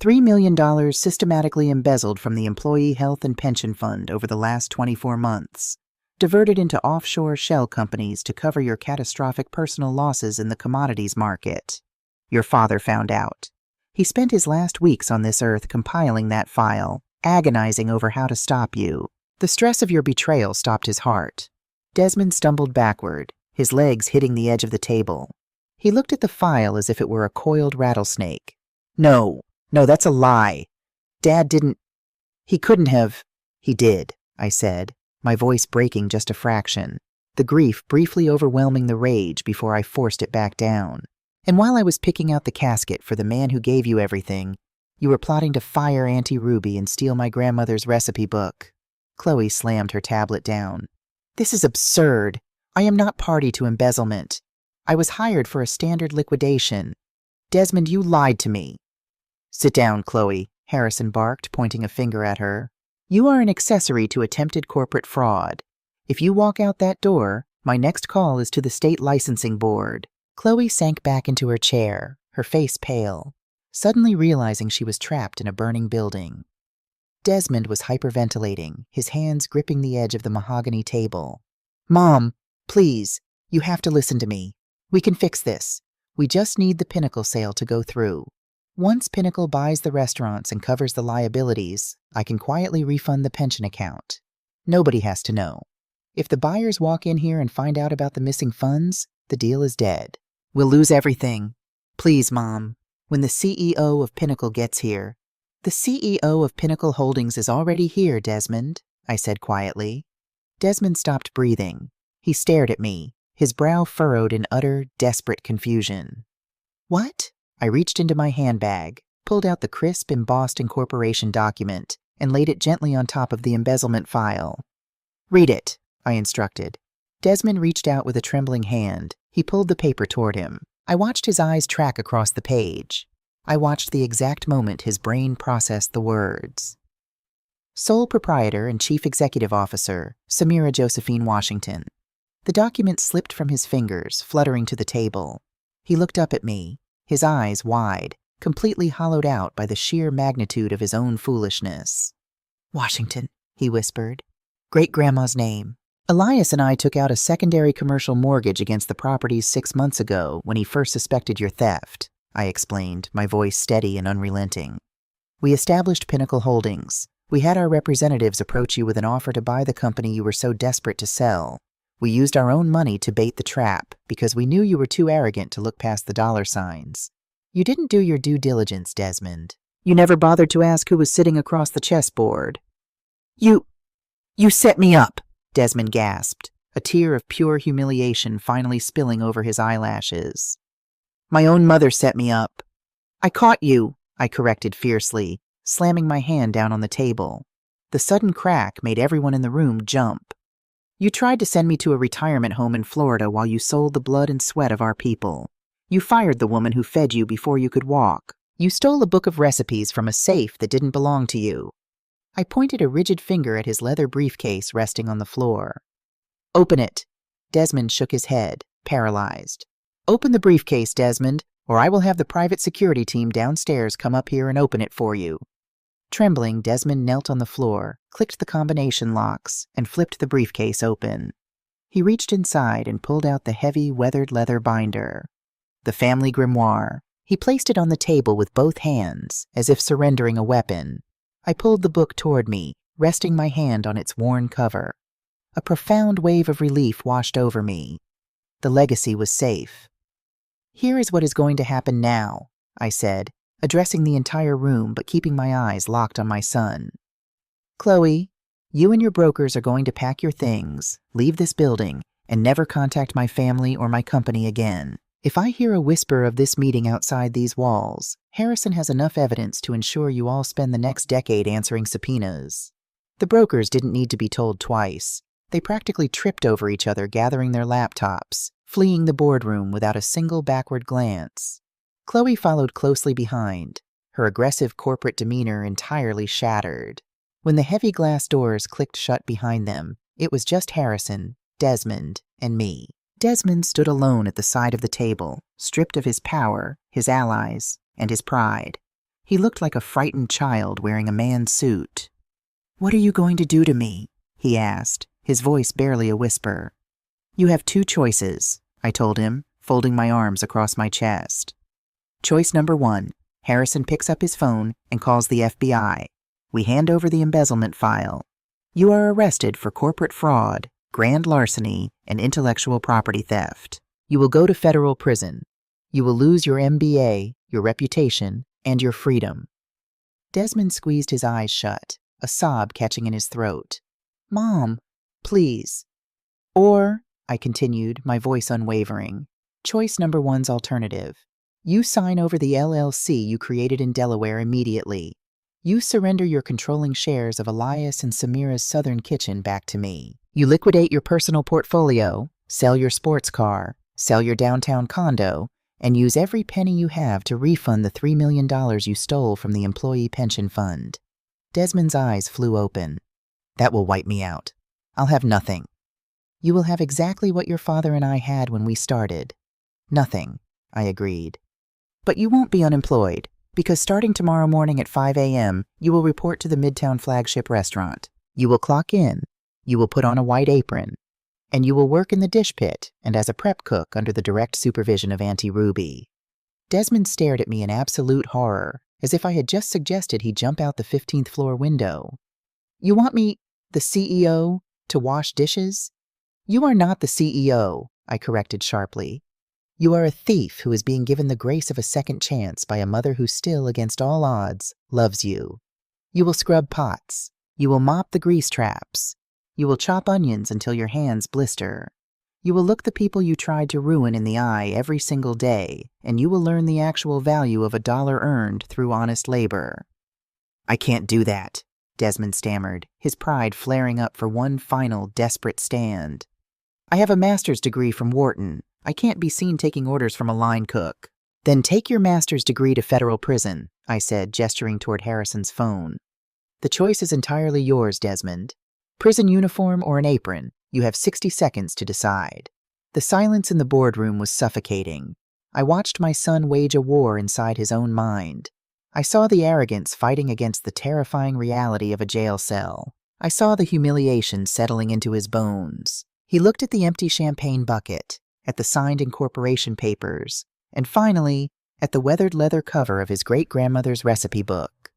$3 million systematically embezzled from the Employee Health and Pension Fund over the last 24 months. Diverted into offshore shell companies to cover your catastrophic personal losses in the commodities market. Your father found out. He spent his last weeks on this earth compiling that file, agonizing over how to stop you. The stress of your betrayal stopped his heart. Desmond stumbled backward, his legs hitting the edge of the table. He looked at the file as if it were a coiled rattlesnake. No, that's a lie. Dad didn't. He couldn't have. He did, I said, my voice breaking just a fraction, the grief briefly overwhelming the rage before I forced it back down. And while I was picking out the casket for the man who gave you everything, you were plotting to fire Auntie Ruby and steal my grandmother's recipe book. Chloe slammed her tablet down. "This is absurd. I am not party to embezzlement. I was hired for a standard liquidation. Desmond, you lied to me." "Sit down, Chloe," Harrison barked, pointing a finger at her. "You are an accessory to attempted corporate fraud. If you walk out that door, my next call is to the state licensing board." Chloe sank back into her chair, her face pale, suddenly realizing she was trapped in a burning building. Desmond was hyperventilating, his hands gripping the edge of the mahogany table. "Mom, please, you have to listen to me. We can fix this. We just need the Pinnacle sale to go through. Once Pinnacle buys the restaurants and covers the liabilities, I can quietly refund the pension account. Nobody has to know. If the buyers walk in here and find out about the missing funds, the deal is dead. We'll lose everything. Please, Mom, when the CEO of Pinnacle gets here." "The CEO of Pinnacle Holdings is already here, Desmond," I said quietly. Desmond stopped breathing. He stared at me, his brow furrowed in utter, desperate confusion. "What?" I reached into my handbag, pulled out the crisp, embossed incorporation document, and laid it gently on top of the embezzlement file. "Read it," I instructed. Desmond reached out with a trembling hand. He pulled the paper toward him. I watched his eyes track across the page. I watched the exact moment his brain processed the words. Sole Proprietor and Chief Executive Officer, Samira Josephine Washington. The document slipped from his fingers, fluttering to the table. He looked up at me, his eyes wide, completely hollowed out by the sheer magnitude of his own foolishness. Washington, he whispered. Great-grandma's name. Elias and I took out a secondary commercial mortgage against the properties 6 months ago when he first suspected your theft, I explained, my voice steady and unrelenting. We established Pinnacle Holdings. We had our representatives approach you with an offer to buy the company you were so desperate to sell. We used our own money to bait the trap because we knew you were too arrogant to look past the dollar signs. You didn't do your due diligence, Desmond. You never bothered to ask who was sitting across the chessboard. You set me up, Desmond gasped, a tear of pure humiliation finally spilling over his eyelashes. My own mother set me up. I caught you, I corrected fiercely, slamming my hand down on the table. The sudden crack made everyone in the room jump. You tried to send me to a retirement home in Florida while you sold the blood and sweat of our people. You fired the woman who fed you before you could walk. You stole a book of recipes from a safe that didn't belong to you. I pointed a rigid finger at his leather briefcase resting on the floor. Open it. Desmond shook his head, paralyzed. Open the briefcase, Desmond, or I will have the private security team downstairs come up here and open it for you. Trembling, Desmond knelt on the floor, clicked the combination locks, and flipped the briefcase open. He reached inside and pulled out the heavy, weathered leather binder. The family grimoire. He placed it on the table with both hands, as if surrendering a weapon. I pulled the book toward me, resting my hand on its worn cover. A profound wave of relief washed over me. The legacy was safe. Here is what is going to happen now, I said, addressing the entire room but keeping my eyes locked on my son. Chloe, you and your brokers are going to pack your things, leave this building, and never contact my family or my company again. If I hear a whisper of this meeting outside these walls, Harrison has enough evidence to ensure you all spend the next decade answering subpoenas. The brokers didn't need to be told twice. They practically tripped over each other gathering their laptops, fleeing the boardroom without a single backward glance. Chloe followed closely behind, her aggressive corporate demeanor entirely shattered. When the heavy glass doors clicked shut behind them, it was just Harrison, Desmond, and me. Desmond stood alone at the side of the table, stripped of his power, his allies, and his pride. He looked like a frightened child wearing a man's suit. "What are you going to do to me?" he asked, his voice barely a whisper. "You have two choices," I told him, folding my arms across my chest. Choice number 1, Harrison picks up his phone and calls the FBI. We hand over the embezzlement file. You are arrested for corporate fraud, grand larceny, and intellectual property theft. You will go to federal prison. You will lose your MBA, your reputation, and your freedom. Desmond squeezed his eyes shut, a sob catching in his throat. "Mom, please." Or, I continued, my voice unwavering, choice number 1's alternative. You sign over the LLC you created in Delaware immediately. You surrender your controlling shares of Elias and Samira's Southern Kitchen back to me. You liquidate your personal portfolio, sell your sports car, sell your downtown condo, and use every penny you have to refund the $3 million you stole from the employee pension fund. Desmond's eyes flew open. That will wipe me out. I'll have nothing. You will have exactly what your father and I had when we started. Nothing, I agreed. But you won't be unemployed, because starting tomorrow morning at 5 a.m., you will report to the Midtown Flagship Restaurant. You will clock in. You will put on a white apron. And you will work in the dish pit and as a prep cook under the direct supervision of Auntie Ruby. Desmond stared at me in absolute horror, as if I had just suggested he jump out the 15th floor window. You want me, the CEO, to wash dishes? You are not the CEO, I corrected sharply. You are a thief who is being given the grace of a second chance by a mother who still, against all odds, loves you. You will scrub pots. You will mop the grease traps. You will chop onions until your hands blister. You will look the people you tried to ruin in the eye every single day, and you will learn the actual value of $1 earned through honest labor. I can't do that, Desmond stammered, his pride flaring up for one final, desperate stand. "I have a master's degree from Wharton. I can't be seen taking orders from a line cook." "Then take your master's degree to federal prison," I said, gesturing toward Harrison's phone. "The choice is entirely yours, Desmond. Prison uniform or an apron, you have 60 seconds to decide." The silence in the boardroom was suffocating. I watched my son wage a war inside his own mind. I saw the arrogance fighting against the terrifying reality of a jail cell. I saw the humiliation settling into his bones. He looked at the empty champagne bucket, at the signed incorporation papers, and finally, at the weathered leather cover of his great-grandmother's recipe book.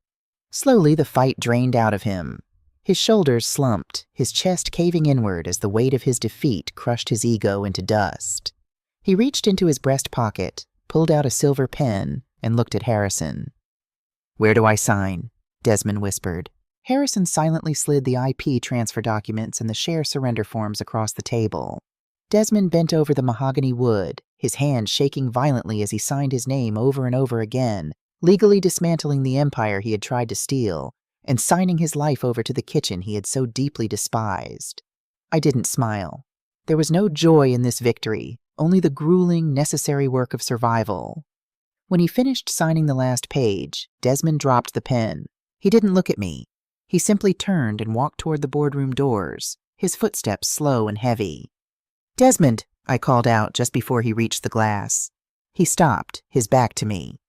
Slowly, the fight drained out of him. His shoulders slumped, his chest caving inward as the weight of his defeat crushed his ego into dust. He reached into his breast pocket, pulled out a silver pen, and looked at Harrison. "Where do I sign?" Desmond whispered. Harrison silently slid the IP transfer documents and the share surrender forms across the table. Desmond bent over the mahogany wood, his hand shaking violently as he signed his name over and over again, legally dismantling the empire he had tried to steal, and signing his life over to the kitchen he had so deeply despised. I didn't smile. There was no joy in this victory, only the grueling, necessary work of survival. When he finished signing the last page, Desmond dropped the pen. He didn't look at me. He simply turned and walked toward the boardroom doors, his footsteps slow and heavy. "Desmond," I called out just before he reached the glass. He stopped, his back to me.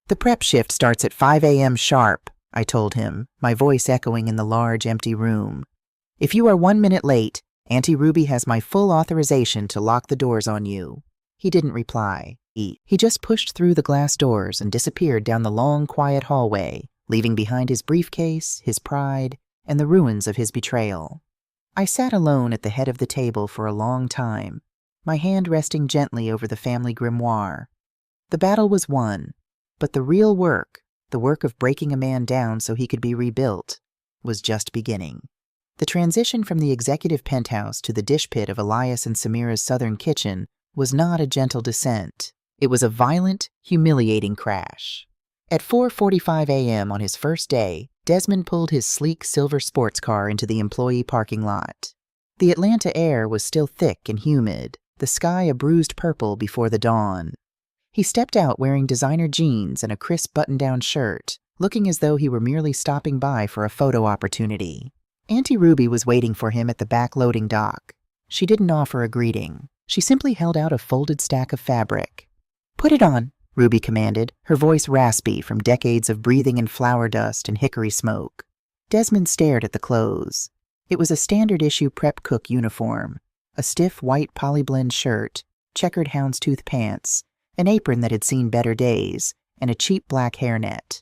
"The prep shift starts at 5 a.m. sharp," I told him, my voice echoing in the large, empty room. "If you are 1 minute late, Auntie Ruby has my full authorization to lock the doors on you." He didn't reply. He just pushed through the glass doors and disappeared down the long, quiet hallway, leaving behind his briefcase, his pride, and the ruins of his betrayal. I sat alone at the head of the table for a long time, my hand resting gently over the family grimoire. The battle was won, but the real work, the work of breaking a man down so he could be rebuilt, was just beginning. The transition from the executive penthouse to the dish pit of Elias and Samira's southern kitchen was not a gentle descent. It was a violent, humiliating crash. At 4:45 a.m. on his first day, Desmond pulled his sleek silver sports car into the employee parking lot. The Atlanta air was still thick and humid, the sky a bruised purple before the dawn. He stepped out wearing designer jeans and a crisp button-down shirt, looking as though he were merely stopping by for a photo opportunity. Auntie Ruby was waiting for him at the back loading dock. She didn't offer a greeting. She simply held out a folded stack of fabric. "Put it on," Ruby commanded, her voice raspy from decades of breathing in flour dust and hickory smoke. Desmond stared at the clothes. It was a standard-issue prep cook uniform, a stiff white polyblend shirt, checkered houndstooth pants, an apron that had seen better days, and a cheap black hairnet.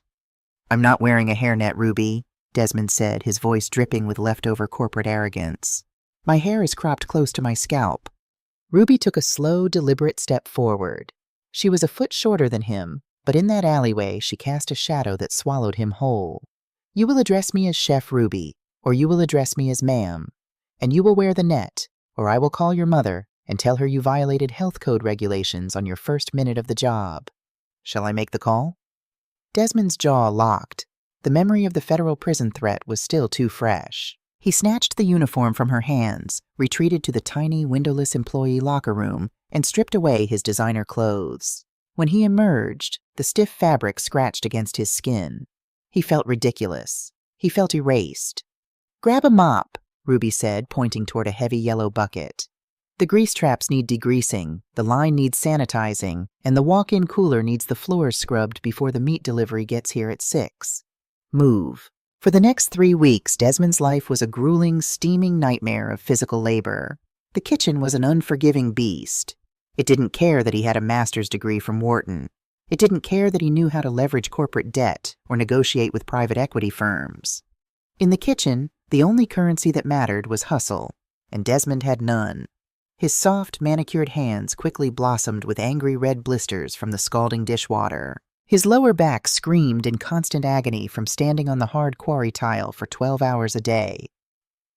"I'm not wearing a hairnet, Ruby," Desmond said, his voice dripping with leftover corporate arrogance. "My hair is cropped close to my scalp." Ruby took a slow, deliberate step forward. She was a foot shorter than him, but in that alleyway she cast a shadow that swallowed him whole. "You will address me as Chef Ruby, or you will address me as ma'am. And you will wear the net, or I will call your mother and tell her you violated health code regulations on your first minute of the job. Shall I make the call?" Desmond's jaw locked. The memory of the federal prison threat was still too fresh. He snatched the uniform from her hands, retreated to the tiny, windowless employee locker room, and stripped away his designer clothes. When he emerged, the stiff fabric scratched against his skin. He felt ridiculous. He felt erased. "Grab a mop," Ruby said, pointing toward a heavy yellow bucket. "The grease traps need degreasing, the line needs sanitizing, and the walk-in cooler needs the floors scrubbed before the meat delivery gets here at 6. Move." For the next 3 weeks, Desmond's life was a grueling, steaming nightmare of physical labor. The kitchen was an unforgiving beast. It didn't care that he had a master's degree from Wharton. It didn't care that he knew how to leverage corporate debt or negotiate with private equity firms. In the kitchen, the only currency that mattered was hustle, and Desmond had none. His soft, manicured hands quickly blossomed with angry red blisters from the scalding dishwater. His lower back screamed in constant agony from standing on the hard quarry tile for 12 hours a day.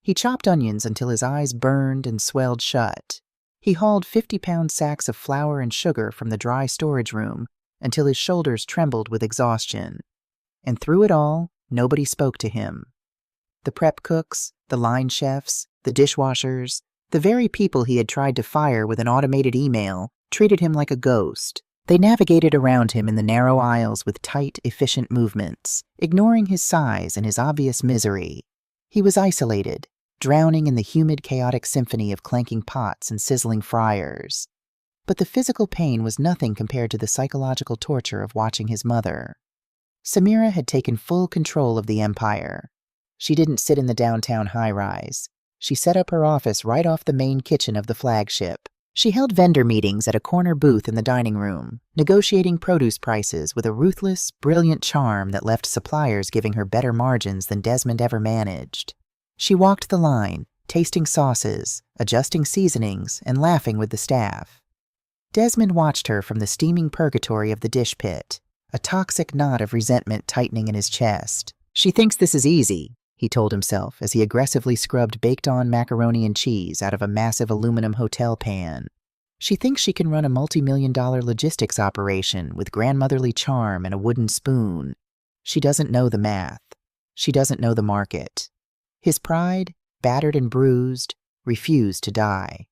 He chopped onions until his eyes burned and swelled shut. He hauled 50-pound sacks of flour and sugar from the dry storage room until his shoulders trembled with exhaustion. And through it all, nobody spoke to him. The prep cooks, the line chefs, the dishwashers, the very people he had tried to fire with an automated email treated him like a ghost. They navigated around him in the narrow aisles with tight, efficient movements, ignoring his size and his obvious misery. He was isolated, drowning in the humid, chaotic symphony of clanking pots and sizzling fryers. But the physical pain was nothing compared to the psychological torture of watching his mother. Samira had taken full control of the empire. She didn't sit in the downtown high-rise. She set up her office right off the main kitchen of the flagship. She held vendor meetings at a corner booth in the dining room, negotiating produce prices with a ruthless, brilliant charm that left suppliers giving her better margins than Desmond ever managed. She walked the line, tasting sauces, adjusting seasonings, and laughing with the staff. Desmond watched her from the steaming purgatory of the dish pit, a toxic knot of resentment tightening in his chest. "She thinks this is easy," he told himself as he aggressively scrubbed baked-on macaroni and cheese out of a massive aluminum hotel pan. "She thinks she can run a multi-million-dollar logistics operation with grandmotherly charm and a wooden spoon. She doesn't know the math. She doesn't know the market." His pride, battered and bruised, refused to die.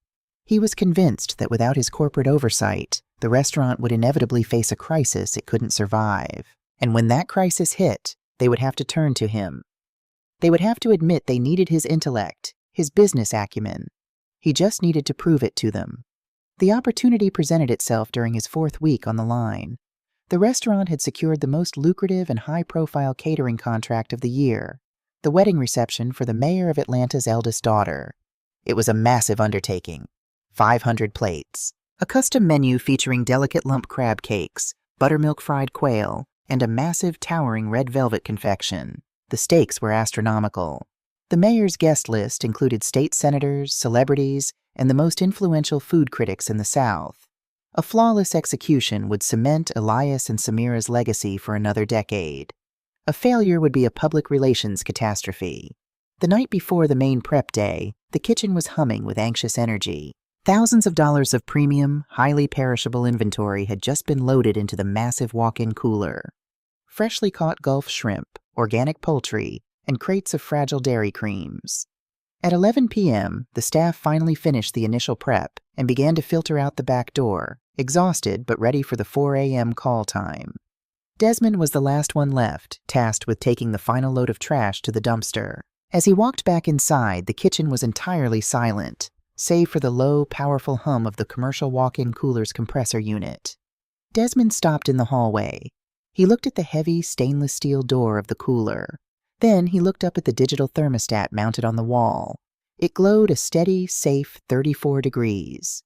He was convinced that without his corporate oversight, the restaurant would inevitably face a crisis it couldn't survive. And when that crisis hit, they would have to turn to him. They would have to admit they needed his intellect, his business acumen. He just needed to prove it to them. The opportunity presented itself during his 4th week on the line. The restaurant had secured the most lucrative and high-profile catering contract of the year, the wedding reception for the mayor of Atlanta's eldest daughter. It was a massive undertaking. 500 plates, a custom menu featuring delicate lump crab cakes, buttermilk fried quail, and a massive towering red velvet confection. The stakes were astronomical. The mayor's guest list included state senators, celebrities, and the most influential food critics in the South. A flawless execution would cement Elias and Samira's legacy for another decade. A failure would be a public relations catastrophe. The night before the main prep day, the kitchen was humming with anxious energy. Thousands of dollars of premium, highly perishable inventory had just been loaded into the massive walk-in cooler. Freshly caught Gulf shrimp, organic poultry, and crates of fragile dairy creams. At 11 p.m., the staff finally finished the initial prep and began to filter out the back door, exhausted but ready for the 4 a.m. call time. Desmond was the last one left, tasked with taking the final load of trash to the dumpster. As he walked back inside, the kitchen was entirely silent, save for the low, powerful hum of the commercial walk-in cooler's compressor unit. Desmond stopped in the hallway. He looked at the heavy, stainless steel door of the cooler. Then he looked up at the digital thermostat mounted on the wall. It glowed a steady, safe 34 degrees.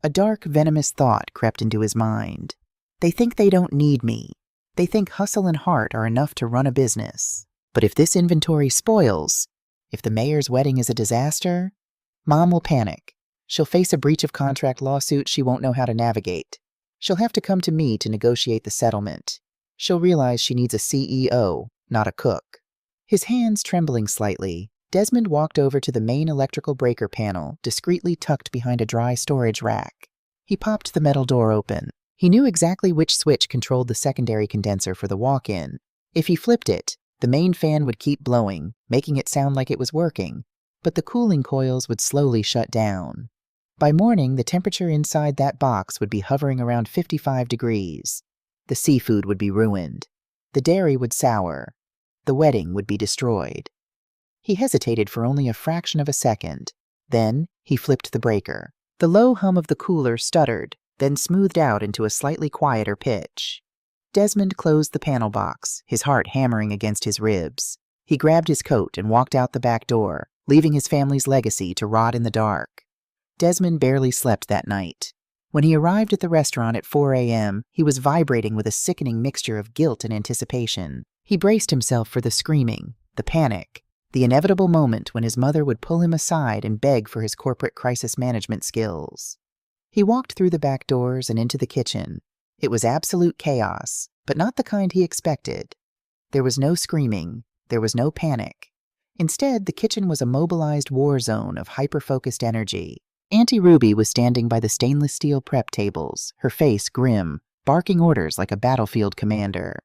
A dark, venomous thought crept into his mind. They think they don't need me. They think hustle and heart are enough to run a business. But if this inventory spoils, if the mayor's wedding is a disaster, Mom will panic. She'll face a breach of contract lawsuit she won't know how to navigate. She'll have to come to me to negotiate the settlement. She'll realize she needs a CEO, not a cook. His hands trembling slightly, Desmond walked over to the main electrical breaker panel, discreetly tucked behind a dry storage rack. He popped the metal door open. He knew exactly which switch controlled the secondary condenser for the walk-in. If he flipped it, the main fan would keep blowing, making it sound like it was working, but the cooling coils would slowly shut down. By morning, the temperature inside that box would be hovering around 55 degrees. The seafood would be ruined. The dairy would sour. The wedding would be destroyed. He hesitated for only a fraction of a second. Then he flipped the breaker. The low hum of the cooler stuttered, then smoothed out into a slightly quieter pitch. Desmond closed the panel box, his heart hammering against his ribs. He grabbed his coat and walked out the back door, leaving his family's legacy to rot in the dark. Desmond barely slept that night. When he arrived at the restaurant at 4 a.m., he was vibrating with a sickening mixture of guilt and anticipation. He braced himself for the screaming, the panic, the inevitable moment when his mother would pull him aside and beg for his corporate crisis management skills. He walked through the back doors and into the kitchen. It was absolute chaos, but not the kind he expected. There was no screaming. There was no panic. Instead, the kitchen was a mobilized war zone of hyper-focused energy. Auntie Ruby was standing by the stainless steel prep tables, her face grim, barking orders like a battlefield commander.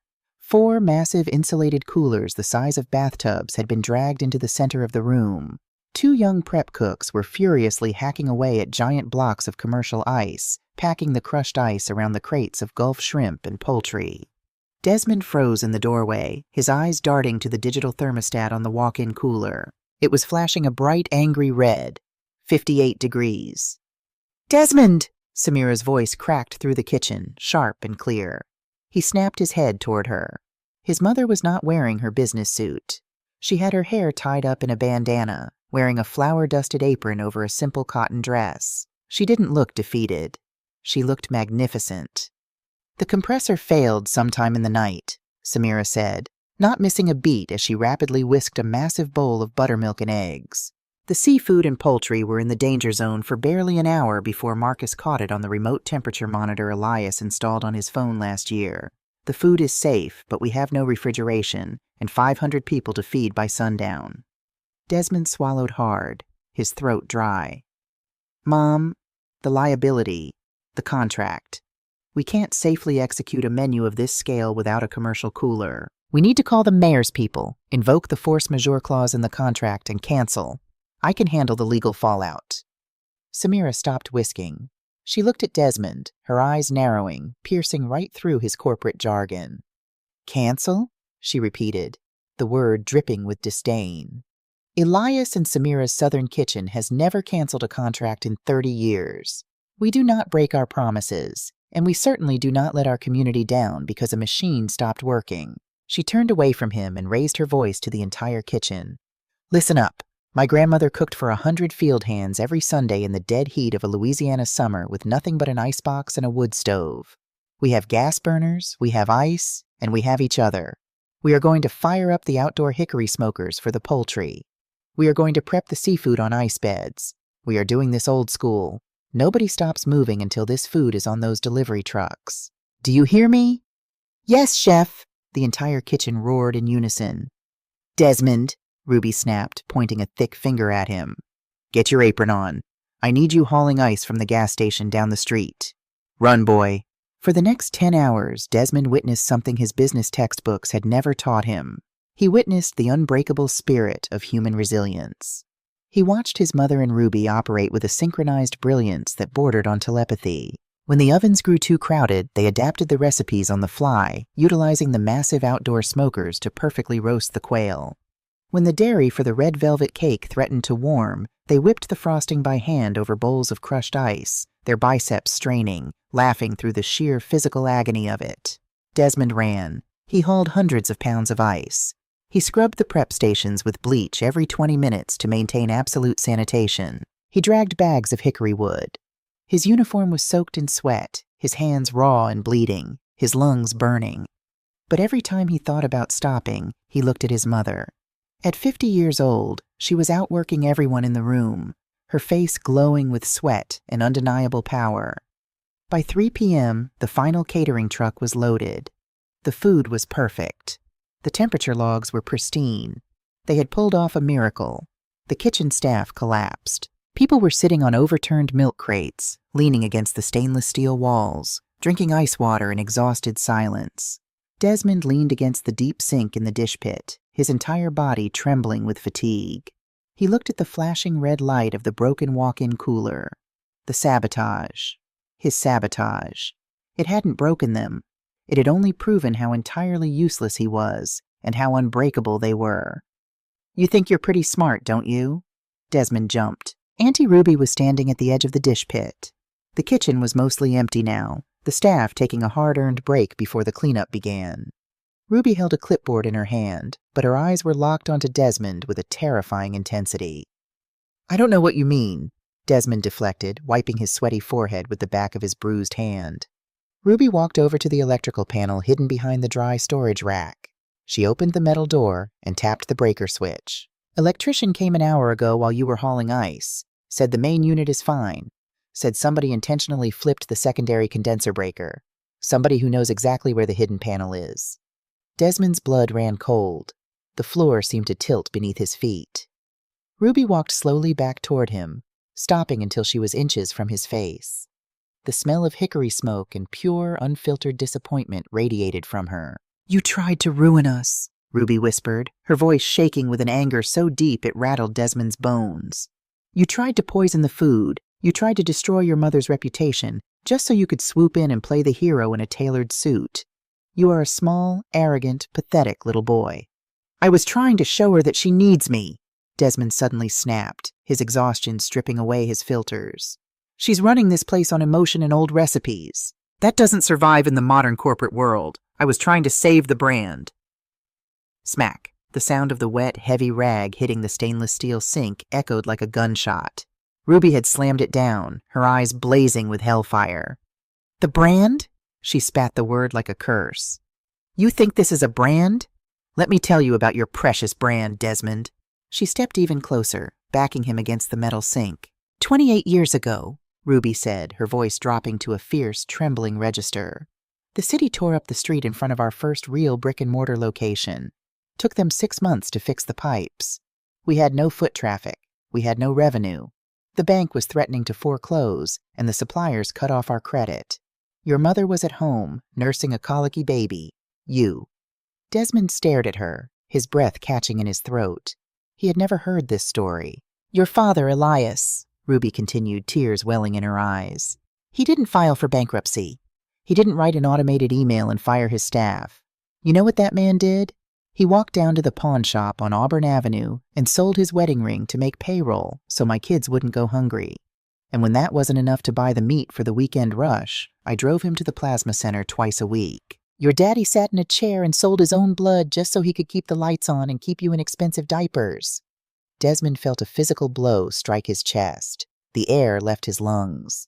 4 massive insulated coolers the size of bathtubs had been dragged into the center of the room. 2 young prep cooks were furiously hacking away at giant blocks of commercial ice, packing the crushed ice around the crates of Gulf shrimp and poultry. Desmond froze in the doorway, his eyes darting to the digital thermostat on the walk-in cooler. It was flashing a bright, angry red. 58 degrees. "Desmond!" Samira's voice cracked through the kitchen, sharp and clear. He snapped his head toward her. His mother was not wearing her business suit. She had her hair tied up in a bandana, wearing a flour-dusted apron over a simple cotton dress. She didn't look defeated. She looked magnificent. "The compressor failed sometime in the night," Samira said, not missing a beat as she rapidly whisked a massive bowl of buttermilk and eggs. The seafood and poultry were in the danger zone for barely an hour before Marcus caught it on the remote temperature monitor Elias installed on his phone last year. "The food is safe, but we have no refrigeration, and 500 people to feed by sundown." Desmond swallowed hard, his throat dry. "Mom, the liability, the contract. We can't safely execute a menu of this scale without a commercial cooler. We need to call the mayor's people, invoke the force majeure clause in the contract, and cancel. I can handle the legal fallout." Samira stopped whisking. She looked at Desmond, her eyes narrowing, piercing right through his corporate jargon. "Cancel?" she repeated, the word dripping with disdain. "Elias and Samira's Southern Kitchen has never canceled a contract in 30 years. We do not break our promises, and we certainly do not let our community down because a machine stopped working." She turned away from him and raised her voice to the entire kitchen. "Listen up. My grandmother cooked for 100 field hands every Sunday in the dead heat of a Louisiana summer with nothing but an icebox and a wood stove. We have gas burners, we have ice, and we have each other. We are going to fire up the outdoor hickory smokers for the poultry. We are going to prep the seafood on ice beds. We are doing this old school. Nobody stops moving until this food is on those delivery trucks. Do you hear me?" "Yes, chef," the entire kitchen roared in unison. "Desmond," Ruby snapped, pointing a thick finger at him. "Get your apron on. I need you hauling ice from the gas station down the street. Run, boy." For the next 10 hours, Desmond witnessed something his business textbooks had never taught him. He witnessed the unbreakable spirit of human resilience. He watched his mother and Ruby operate with a synchronized brilliance that bordered on telepathy. When the ovens grew too crowded, they adapted the recipes on the fly, utilizing the massive outdoor smokers to perfectly roast the quail. When the dairy for the red velvet cake threatened to warm, they whipped the frosting by hand over bowls of crushed ice, their biceps straining, laughing through the sheer physical agony of it. Desmond ran. He hauled hundreds of pounds of ice. He scrubbed the prep stations with bleach every 20 minutes to maintain absolute sanitation. He dragged bags of hickory wood. His uniform was soaked in sweat, his hands raw and bleeding, his lungs burning. But every time he thought about stopping, he looked at his mother. At 50 years old, she was outworking everyone in the room, her face glowing with sweat and undeniable power. By 3 p.m., the final catering truck was loaded. The food was perfect. The temperature logs were pristine. They had pulled off a miracle. The kitchen staff collapsed. People were sitting on overturned milk crates, leaning against the stainless steel walls, drinking ice water in exhausted silence. Desmond leaned against the deep sink in the dish pit, his entire body trembling with fatigue. He looked at the flashing red light of the broken walk-in cooler. The sabotage. His sabotage. It hadn't broken them. It had only proven how entirely useless he was, and how unbreakable they were. "You think you're pretty smart, don't you?" Desmond jumped. Auntie Ruby was standing at the edge of the dish pit. The kitchen was mostly empty now, the staff taking a hard-earned break before the cleanup began. Ruby held a clipboard in her hand, but her eyes were locked onto Desmond with a terrifying intensity. "I don't know what you mean," Desmond deflected, wiping his sweaty forehead with the back of his bruised hand. Ruby walked over to the electrical panel hidden behind the dry storage rack. She opened the metal door and tapped the breaker switch. "Electrician came an hour ago while you were hauling ice. Said the main unit is fine. Said somebody intentionally flipped the secondary condenser breaker. Somebody who knows exactly where the hidden panel is." Desmond's blood ran cold. The floor seemed to tilt beneath his feet. Ruby walked slowly back toward him, stopping until she was inches from his face. The smell of hickory smoke and pure, unfiltered disappointment radiated from her. "You tried to ruin us," Ruby whispered, her voice shaking with an anger so deep it rattled Desmond's bones. "You tried to poison the food. You tried to destroy your mother's reputation, just so you could swoop in and play the hero in a tailored suit. You are a small, arrogant, pathetic little boy." "I was trying to show her that she needs me," Desmond suddenly snapped, his exhaustion stripping away his filters. "She's running this place on emotion and old recipes. That doesn't survive in the modern corporate world. I was trying to save the brand." Smack. The sound of the wet, heavy rag hitting the stainless steel sink echoed like a gunshot. Ruby had slammed it down, her eyes blazing with hellfire. "The brand?" She spat the word like a curse. "You think this is a brand? Let me tell you about your precious brand, Desmond." She stepped even closer, backing him against the metal sink. 28 years ago, Ruby said, her voice dropping to a fierce, trembling register. "The city tore up the street in front of our first real brick-and-mortar location. Took them 6 months to fix the pipes. We had no foot traffic. We had no revenue. The bank was threatening to foreclose, and the suppliers cut off our credit. Your mother was at home, nursing a colicky baby. You." Desmond stared at her, his breath catching in his throat. He had never heard this story. "Your father, Elias," Ruby continued, tears welling in her eyes. "He didn't file for bankruptcy. He didn't write an automated email and fire his staff. You know what that man did? He walked down to the pawn shop on Auburn Avenue and sold his wedding ring to make payroll so my kids wouldn't go hungry. And when that wasn't enough to buy the meat for the weekend rush, I drove him to the plasma center twice a week. Your daddy sat in a chair and sold his own blood just so he could keep the lights on and keep you in expensive diapers." Desmond felt a physical blow strike his chest. The air left his lungs.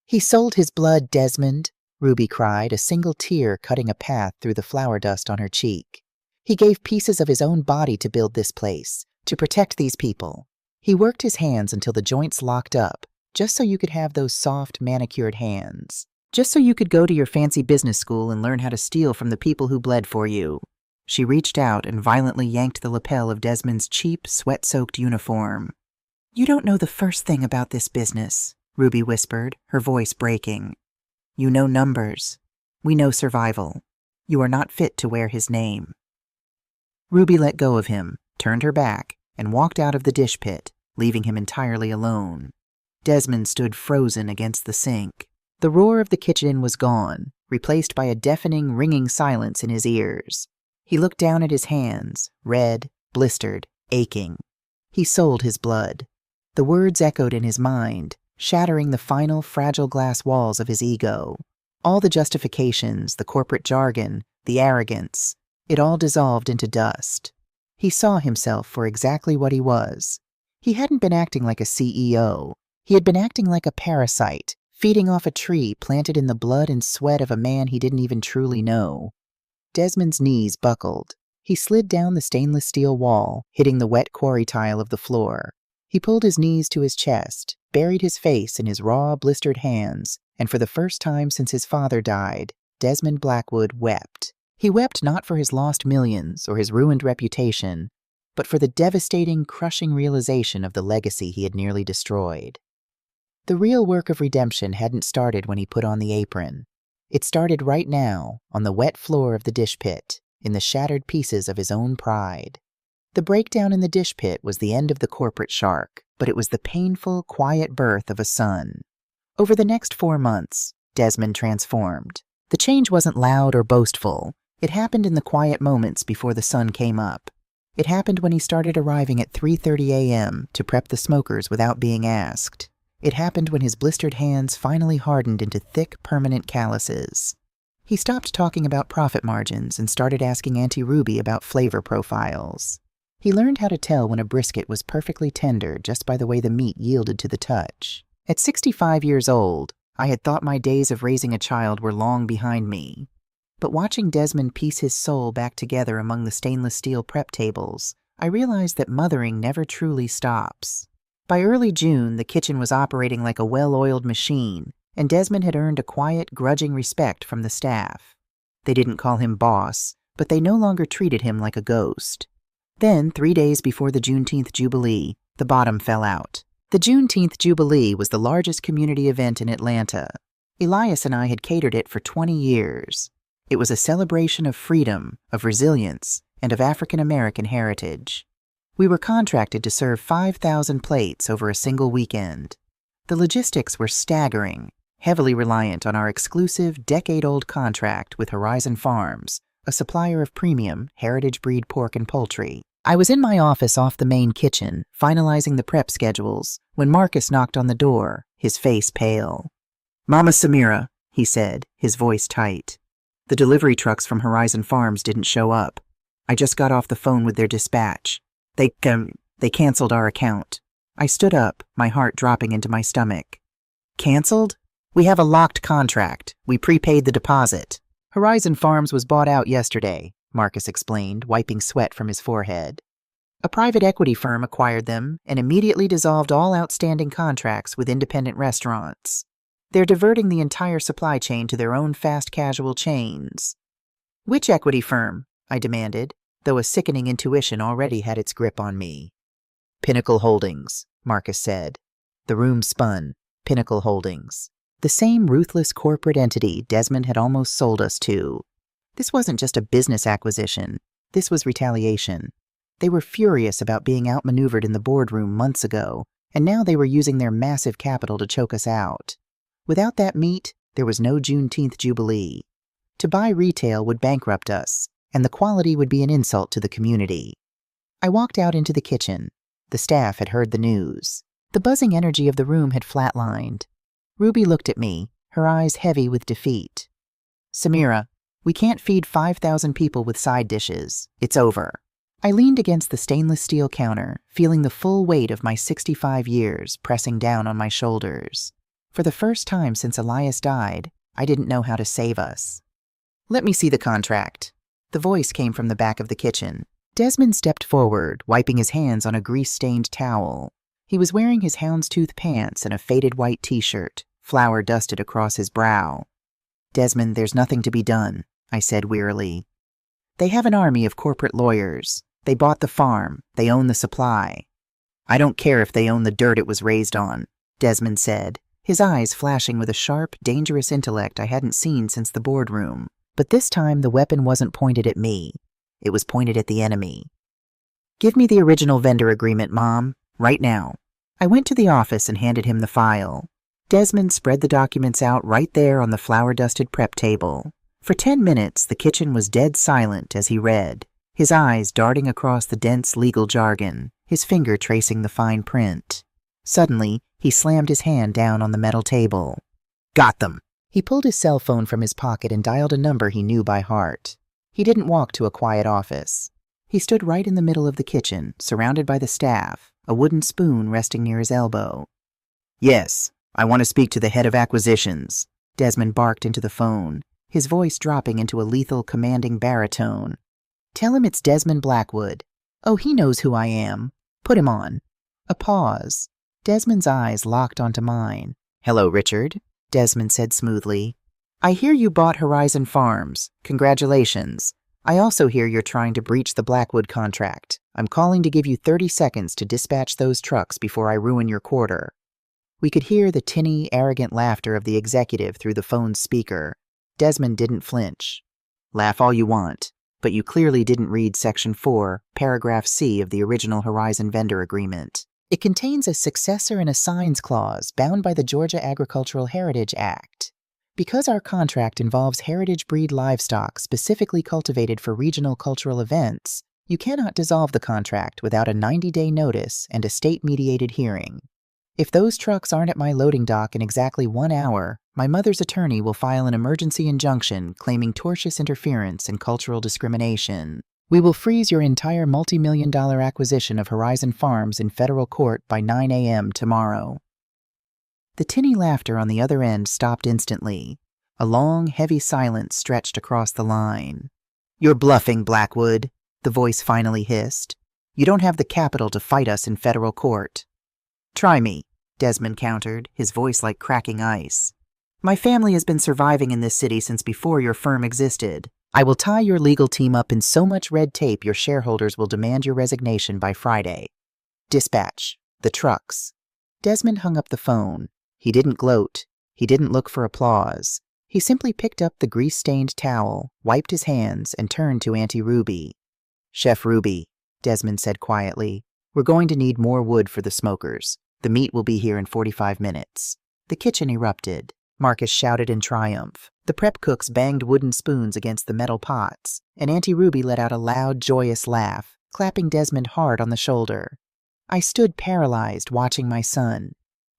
"He sold his blood, Desmond," Ruby cried, a single tear cutting a path through the flour dust on her cheek. "He gave pieces of his own body to build this place, to protect these people. He worked his hands until the joints locked up, just so you could have those soft, manicured hands. Just so you could go to your fancy business school and learn how to steal from the people who bled for you." She reached out and violently yanked the lapel of Desmond's cheap, sweat-soaked uniform. "You don't know the first thing about this business," Ruby whispered, her voice breaking. "You know numbers. We know survival. You are not fit to wear his name." Ruby let go of him, turned her back, and walked out of the dish pit, leaving him entirely alone. Desmond stood frozen against the sink. The roar of the kitchen was gone, replaced by a deafening, ringing silence in his ears. He looked down at his hands, red, blistered, aching. He sold his blood. The words echoed in his mind, shattering the final, fragile glass walls of his ego. All the justifications, the corporate jargon, the arrogance, it all dissolved into dust. He saw himself for exactly what he was. He hadn't been acting like a CEO. He had been acting like a parasite, feeding off a tree planted in the blood and sweat of a man he didn't even truly know. Desmond's knees buckled. He slid down the stainless steel wall, hitting the wet quarry tile of the floor. He pulled his knees to his chest, buried his face in his raw, blistered hands, and for the first time since his father died, Desmond Blackwood wept. He wept not for his lost millions or his ruined reputation, but for the devastating, crushing realization of the legacy he had nearly destroyed. The real work of redemption hadn't started when he put on the apron. It started right now, on the wet floor of the dish pit, in the shattered pieces of his own pride. The breakdown in the dish pit was the end of the corporate shark, but it was the painful, quiet birth of a son. Over the next 4 months, Desmond transformed. The change wasn't loud or boastful. It happened in the quiet moments before the sun came up. It happened when he started arriving at 3:30 a.m. to prep the smokers without being asked. It happened when his blistered hands finally hardened into thick, permanent calluses. He stopped talking about profit margins and started asking Auntie Ruby about flavor profiles. He learned how to tell when a brisket was perfectly tender just by the way the meat yielded to the touch. At 65 years old, I had thought my days of raising a child were long behind me. But watching Desmond piece his soul back together among the stainless steel prep tables, I realized that mothering never truly stops. By early June, the kitchen was operating like a well-oiled machine, and Desmond had earned a quiet, grudging respect from the staff. They didn't call him boss, but they no longer treated him like a ghost. Then, 3 days before the Juneteenth Jubilee, the bottom fell out. The Juneteenth Jubilee was the largest community event in Atlanta. Elias and I had catered it for 20 years. It was a celebration of freedom, of resilience, and of African American heritage. We were contracted to serve 5,000 plates over a single weekend. The logistics were staggering, heavily reliant on our exclusive, decade-old contract with Horizon Farms, a supplier of premium, heritage breed pork and poultry. I was in my office off the main kitchen, finalizing the prep schedules, when Marcus knocked on the door, his face pale. "Mama Samira," he said, his voice tight. "The delivery trucks from Horizon Farms didn't show up. I just got off the phone with their dispatch. They canceled our account." I stood up, my heart dropping into my stomach. "Canceled? We have a locked contract. We prepaid the deposit." "Horizon Farms was bought out yesterday," Marcus explained, wiping sweat from his forehead. "A private equity firm acquired them and immediately dissolved all outstanding contracts with independent restaurants. They're diverting the entire supply chain to their own fast casual chains." "Which equity firm?" I demanded, though a sickening intuition already had its grip on me. "Pinnacle Holdings," Marcus said. The room spun. Pinnacle Holdings. The same ruthless corporate entity Desmond had almost sold us to. This wasn't just a business acquisition. This was retaliation. They were furious about being outmaneuvered in the boardroom months ago, and now they were using their massive capital to choke us out. Without that meat, there was no Juneteenth Jubilee. To buy retail would bankrupt us, and the quality would be an insult to the community. I walked out into the kitchen. The staff had heard the news. The buzzing energy of the room had flatlined. Ruby looked at me, her eyes heavy with defeat. "Samira, we can't feed 5,000 people with side dishes. It's over." I leaned against the stainless steel counter, feeling the full weight of my 65 years pressing down on my shoulders. For the first time since Elias died, I didn't know how to save us. "Let me see the contract." The voice came from the back of the kitchen. Desmond stepped forward, wiping his hands on a grease-stained towel. He was wearing his houndstooth pants and a faded white t-shirt, flour dusted across his brow. "Desmond, there's nothing to be done," I said wearily. "They have an army of corporate lawyers. They bought the farm. They own the supply." "I don't care if they own the dirt it was raised on," Desmond said, his eyes flashing with a sharp, dangerous intellect I hadn't seen since the boardroom. But this time the weapon wasn't pointed at me. It was pointed at the enemy. "Give me the original vendor agreement, Mom, right now." I went to the office and handed him the file. Desmond spread the documents out right there on the flour-dusted prep table. For 10 minutes, the kitchen was dead silent as he read, his eyes darting across the dense legal jargon, his finger tracing the fine print. Suddenly, he slammed his hand down on the metal table. "Got them." He pulled his cell phone from his pocket and dialed a number he knew by heart. He didn't walk to a quiet office. He stood right in the middle of the kitchen, surrounded by the staff, a wooden spoon resting near his elbow. "Yes, I want to speak to the head of acquisitions," Desmond barked into the phone, his voice dropping into a lethal, commanding baritone. "Tell him it's Desmond Blackwood. Oh, he knows who I am. Put him on." A pause. Desmond's eyes locked onto mine. "Hello, Richard," Desmond said smoothly. "I hear you bought Horizon Farms. Congratulations. I also hear you're trying to breach the Blackwood contract. I'm calling to give you 30 seconds to dispatch those trucks before I ruin your quarter." We could hear the tinny, arrogant laughter of the executive through the phone's speaker. Desmond didn't flinch. "Laugh all you want, but you clearly didn't read Section 4, Paragraph C of the original Horizon Vendor Agreement. It contains a successor and assigns clause bound by the Georgia Agricultural Heritage Act. Because our contract involves heritage breed livestock specifically cultivated for regional cultural events, you cannot dissolve the contract without a 90-day notice and a state-mediated hearing. If those trucks aren't at my loading dock in exactly 1 hour, my mother's attorney will file an emergency injunction claiming tortious interference and cultural discrimination. We will freeze your entire multi-million-dollar acquisition of Horizon Farms in federal court by 9 a.m. tomorrow. The tinny laughter on the other end stopped instantly. A long, heavy silence stretched across the line. "You're bluffing, Blackwood," the voice finally hissed. "You don't have the capital to fight us in federal court." "Try me," Desmond countered, his voice like cracking ice. "My family has been surviving in this city since before your firm existed. I will tie your legal team up in so much red tape your shareholders will demand your resignation by Friday. Dispatch the trucks." Desmond hung up the phone. He didn't gloat. He didn't look for applause. He simply picked up the grease-stained towel, wiped his hands, and turned to Auntie Ruby. "Chef Ruby," Desmond said quietly, "we're going to need more wood for the smokers. The meat will be here in 45 minutes. The kitchen erupted. Marcus shouted in triumph. The prep cooks banged wooden spoons against the metal pots, and Auntie Ruby let out a loud, joyous laugh, clapping Desmond hard on the shoulder. I stood paralyzed, watching my son.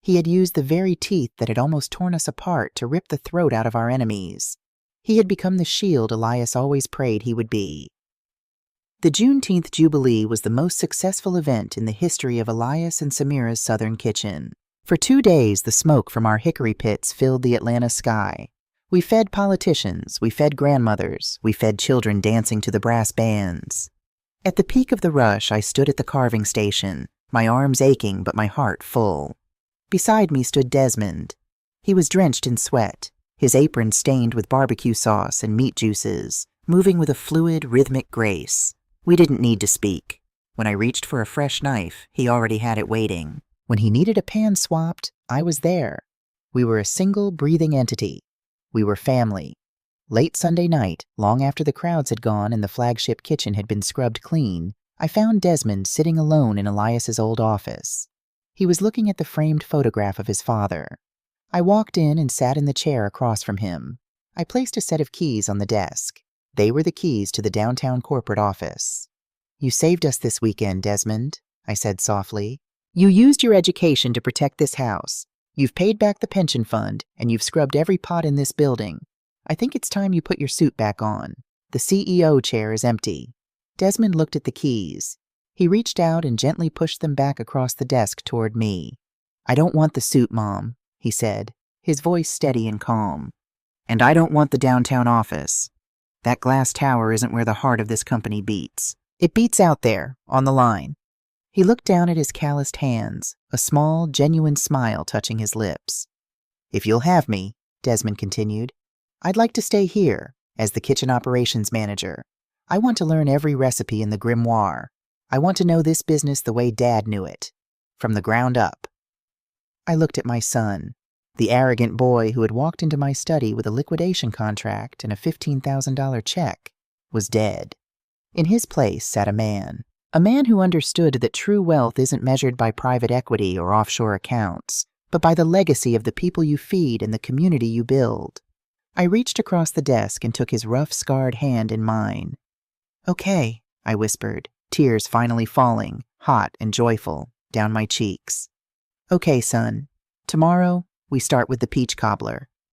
He had used the very teeth that had almost torn us apart to rip the throat out of our enemies. He had become the shield Elias always prayed he would be. The Juneteenth Jubilee was the most successful event in the history of Elias and Samira's Southern Kitchen. For 2 days, the smoke from our hickory pits filled the Atlanta sky. We fed politicians, we fed grandmothers, we fed children dancing to the brass bands. At the peak of the rush, I stood at the carving station, my arms aching but my heart full. Beside me stood Desmond. He was drenched in sweat, his apron stained with barbecue sauce and meat juices, moving with a fluid, rhythmic grace. We didn't need to speak. When I reached for a fresh knife, he already had it waiting. When he needed a pan swapped, I was there. We were a single, breathing entity. We were family. Late Sunday night, long after the crowds had gone and the flagship kitchen had been scrubbed clean, I found Desmond sitting alone in Elias's old office. He was looking at the framed photograph of his father. I walked in and sat in the chair across from him. I placed a set of keys on the desk. They were the keys to the downtown corporate office. "You saved us this weekend, Desmond," I said softly. "You used your education to protect this house. You've paid back the pension fund, and you've scrubbed every pot in this building. I think it's time you put your suit back on. The CEO chair is empty." Desmond looked at the keys. He reached out and gently pushed them back across the desk toward me. "I don't want the suit, Mom," he said, his voice steady and calm. "And I don't want the downtown office. That glass tower isn't where the heart of this company beats. It beats out there, on the line." He looked down at his calloused hands, a small, genuine smile touching his lips. "If you'll have me," Desmond continued, "I'd like to stay here, as the kitchen operations manager. I want to learn every recipe in the grimoire. I want to know this business the way Dad knew it, from the ground up." I looked at my son. The arrogant boy who had walked into my study with a liquidation contract and a $15,000 check was dead. In his place sat a man who understood that true wealth isn't measured by private equity or offshore accounts, but by the legacy of the people you feed and the community you build. I reached across the desk and took his rough, scarred hand in mine. "Okay," I whispered, tears finally falling, hot and joyful, down my cheeks. "Okay, son. Tomorrow, we start with the peach cobbler."